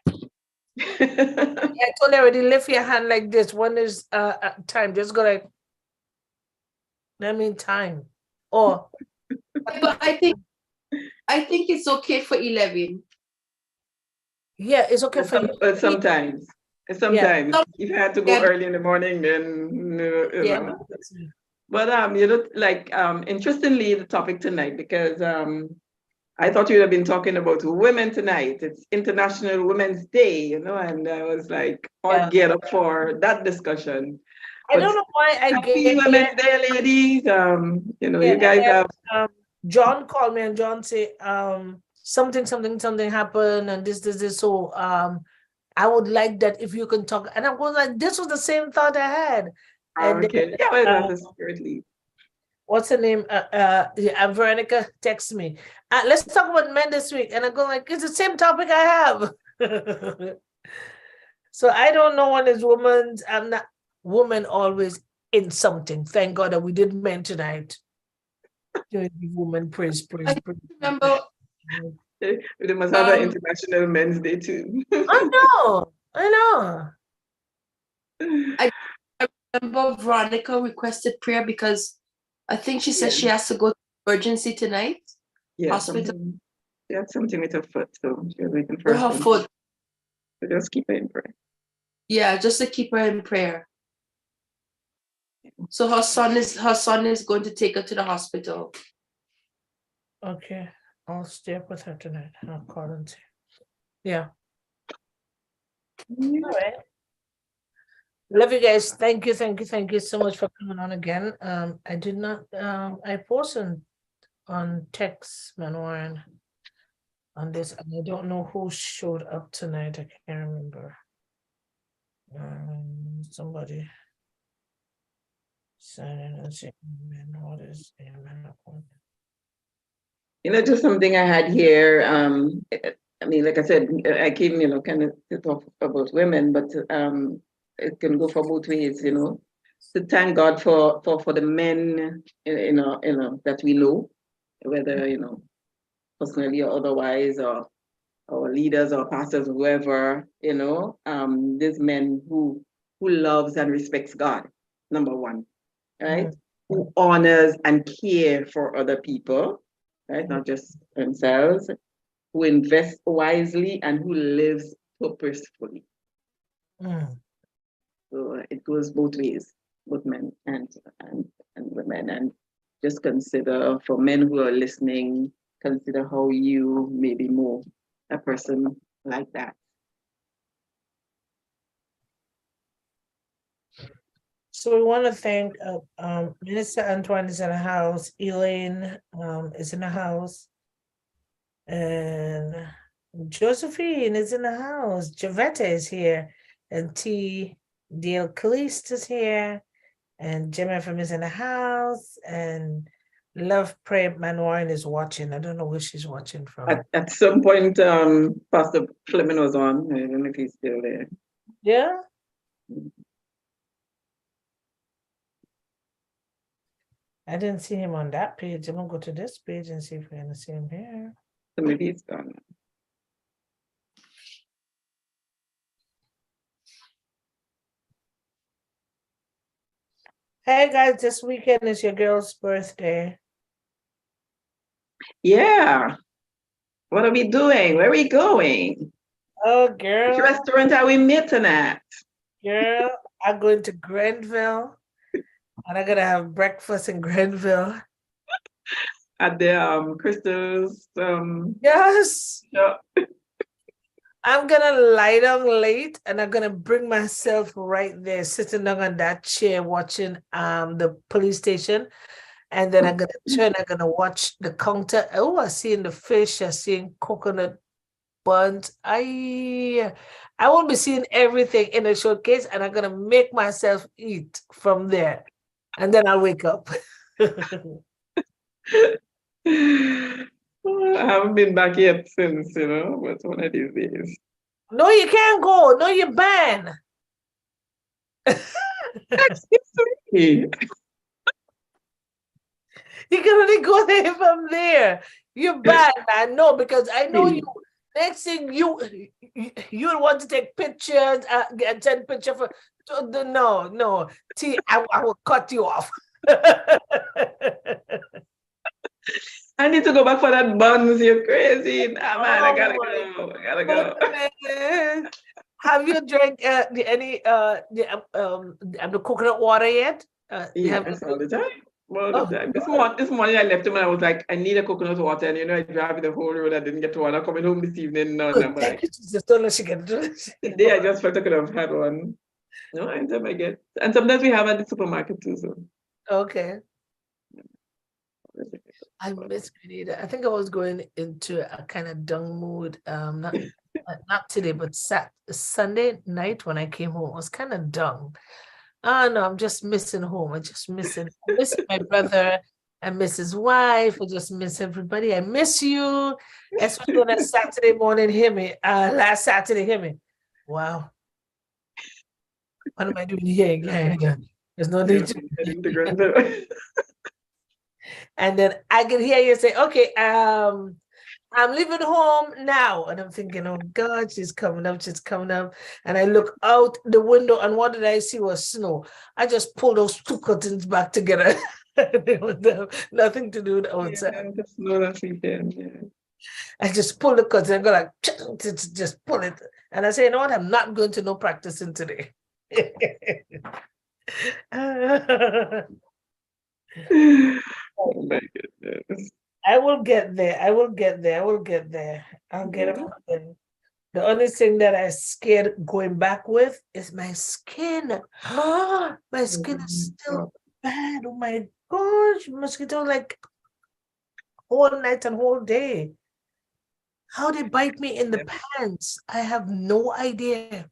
I told you already, lift your hand like this. When there's time, just go like, time. Or But I think it's okay for 11. yeah, it's okay for you. But sometimes if you had to go early in the morning, then But interestingly, the topic tonight, because I thought you would have been talking about women tonight. It's International Women's Day, and I was like, all geared up for that discussion. I don't know why I Happy Women's Day, ladies. You guys have John called me and John said, something happened and this. So I would like that if you can talk. And I was like, this was the same thought I had. And then, Okay. Yeah, well, that's a spirit lead. what's her name? Veronica texts me. Let's talk about men this week. And I go like, it's the same topic I have. So I don't know when it's women's. I'm not woman always in something. Thank God that we did men tonight. Woman, praise. Remember, They must have an International Men's Day too. I know. remember Veronica requested prayer because I think she said she has to go to emergency tonight. Yeah, Hospital. She had something with her foot, so she was waiting Or for her foot. So just keep her in prayer. Yeah, just to keep her in prayer. So her son is going to take her to the hospital. Okay, I'll stay up with her tonight. I'll call and see. Yeah. All right. Love you guys. Thank you so much for coming on again. I did not. I posted on text, Manwaran, on this, and I don't know who showed up tonight. I can't remember. Somebody. Signing and saying, "Man, what is amen?" You know, just something I had here. I mean, like I said, I came, kind of to talk about women, but it can go for both ways, to thank God for the men, that we know, whether, personally or otherwise, or our leaders or pastors, whoever, these men who loves and respects God, number one, right? Who honors and care for other people, right? Not just themselves, who invests wisely and who lives purposefully. So it goes both ways, both men and women. And just consider, for men who are listening, consider how you may be more a person like that. So we want to thank Minister Antoine is in the house, Elaine is in the house, and Josephine is in the house, Javetta is here, and T. Dale Caliste is here, and Jim FM is in the house, and Love Pray Manwaran is watching. I don't know where she's watching from. At some point, Pastor Fleming was on. I don't know if he's still there. Yeah. I didn't see him on that page. I'm gonna go to this page and see if we're gonna see him here. So maybe he's gone. Hey guys, this weekend is your girl's birthday. Yeah. What are we doing? Where are we going? Oh, girl. Which restaurant are we meeting at? Girl, I'm going to Grenville. And I'm gonna have breakfast in Grenville. At the Crystal's Yes. Yeah. I'm gonna lie down late and I'm gonna bring myself right there, sitting down on that chair watching the police station. And then I'm gonna watch the counter. Oh, I seen the fish, I seen coconut buns. I won't be seeing everything in the showcase, and I'm gonna make myself eat from there. And then I'll wake up. I haven't been back yet since, but one of these days. No, you can't go. No, you're banned. Excuse me. You can only go there from there. You're bad, man. No, because I know you. Next thing you want to take pictures and send picture for. No. T, I will cut you off. I need to go back for that buns. You're crazy. Nah, man, I gotta go. Have you drank the coconut water yet? Yes, all the time. Well, this morning I left him and I was like, I need a coconut water, and I drive the whole road. I didn't get water. Coming home this evening, Thank you, Jesus. Don't let you get today I just felt I could have had one. No, anytime I get, and sometimes we have at the supermarket too. So okay. I miss Grenada. I think I was going into a kind of dung mood. Not today, but Sunday night when I came home, I was kind of dung. Oh no, I'm just missing home. I miss my brother. I miss his wife. I just miss everybody. I miss you. Especially on that Saturday morning, hear me. Last Saturday, hear me. Wow. What am I doing here again? There's no need to. And then I can hear you say, okay, I'm leaving home now. And I'm thinking, oh God, she's coming up. And I look out the window, and what did I see was snow. I just pulled those two curtains back together. They were nothing to do with outside. Yeah, the snow last weekend, yeah. I just pull the curtain and go like, just pull it. And I say, you know what? I'm not going to no practicing today. Oh my goodness. I will get there. I'll get it. Happen. The only thing that I scared going back with is my skin. My skin is still bad. Oh my gosh, mosquito like whole night and whole day. How they bite me in the pants, I have no idea.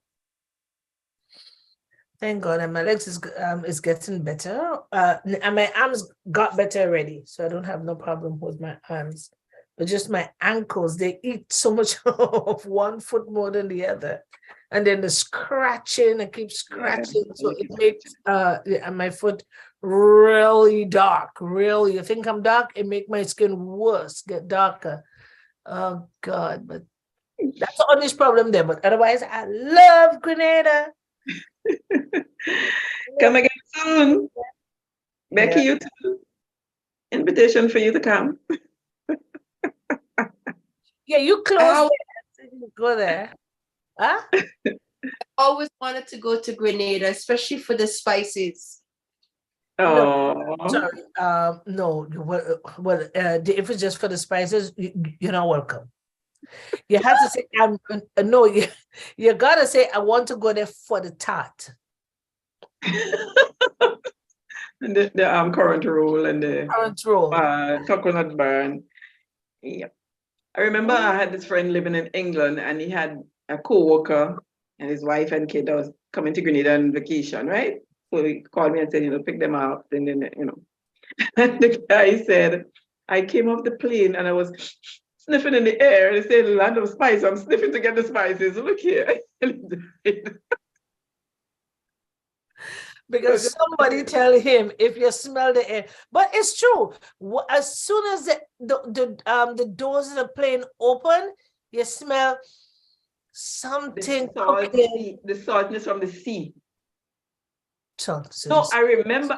Thank God, and my legs is getting better. And my arms got better already, so I don't have no problem with my arms. But just my ankles, they eat so much of one foot more than the other. And then the scratching, I keep scratching. So it makes my foot really dark. Really, you think I'm dark? It makes my skin worse, get darker. Oh God, but that's the only problem there. But otherwise, I love Grenada. Come again soon. Becky, you too. Invitation for you to come. Yeah, you close there. You go there. Huh? Always wanted to go to Grenada, especially for the spices. Oh, Sorry. No. Well, if it's just for the spices, you're not welcome. You have to say, no. You gotta say, I want to go there for the tart. and the currant roll and the Currant roll. coconut burn. Yep. I remember I had this friend living in England, and he had a co-worker and his wife and kid that was coming to Grenada on vacation, right? So he called me and said, pick them up. And then, and the guy said, I came off the plane and I was sniffing in the air. They said, land of spice. I'm sniffing to get the spices. Look here. Because somebody tell him if you smell the air. But it's true. As soon as the doors of the plane open, you smell something cooking. The saltness from the sea. So No, I remember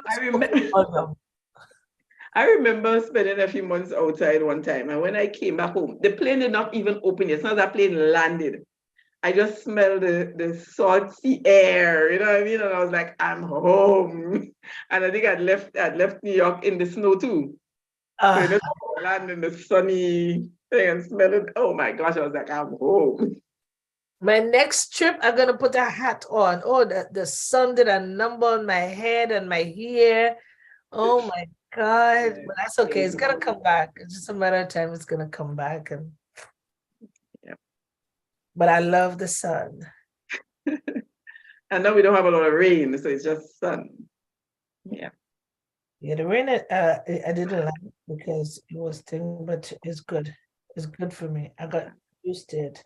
spending a few months outside one time, and when I came back home, the plane did not even open yet. It's not that plane landed. I just smelled the salty air, you know what I mean? And I was like, I'm home. And I think I'd left New York in the snow too. So just land in the sunny thing and smell it. Oh my gosh, I was like, I'm home. My next trip, I'm gonna put a hat on. Oh, the sun did a number on my head and my hair. Oh my God. But that's okay. It's gonna come back. It's just a matter of time. It's gonna come back. But I love the sun. And now we don't have a lot of rain, so it's just sun. Yeah. Yeah, the rain I didn't like it because it was thing, but it's good. It's good for me. I got used to it.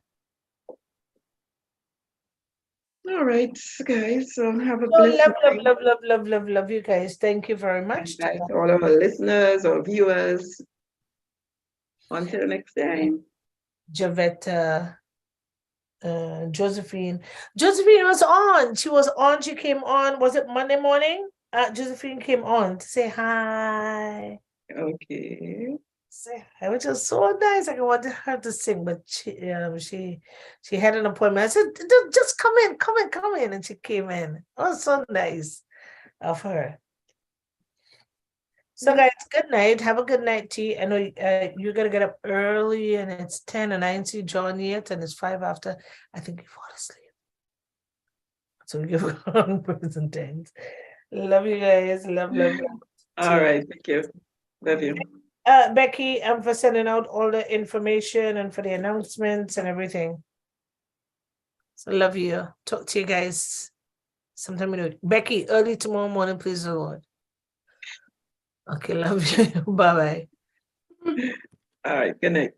All right, guys. So have a blessed Love you guys. Thank you very much. to all of our listeners or viewers. Until next time. Javetta, Josephine. Josephine was on. She was on. She came on. Was it Monday morning? Josephine came on to say hi. Okay. Say hi, which was so nice. I wanted her to sing, but she had an appointment. I said, just come in, and she came in. It was so nice of her. So guys, good night. Have a good night, T. I know you're gonna get up early, and it's 10, and I didn't see John yet, and it's 5 after. I think you fall asleep. So we give wrong person times. Love you guys. Love. All right. Thank you. Love you. Becky, for sending out all the information and for the announcements and everything. So love you. Talk to you guys sometime. Becky, early tomorrow morning, please, Lord. Okay, love you. Bye-bye. All right, good night.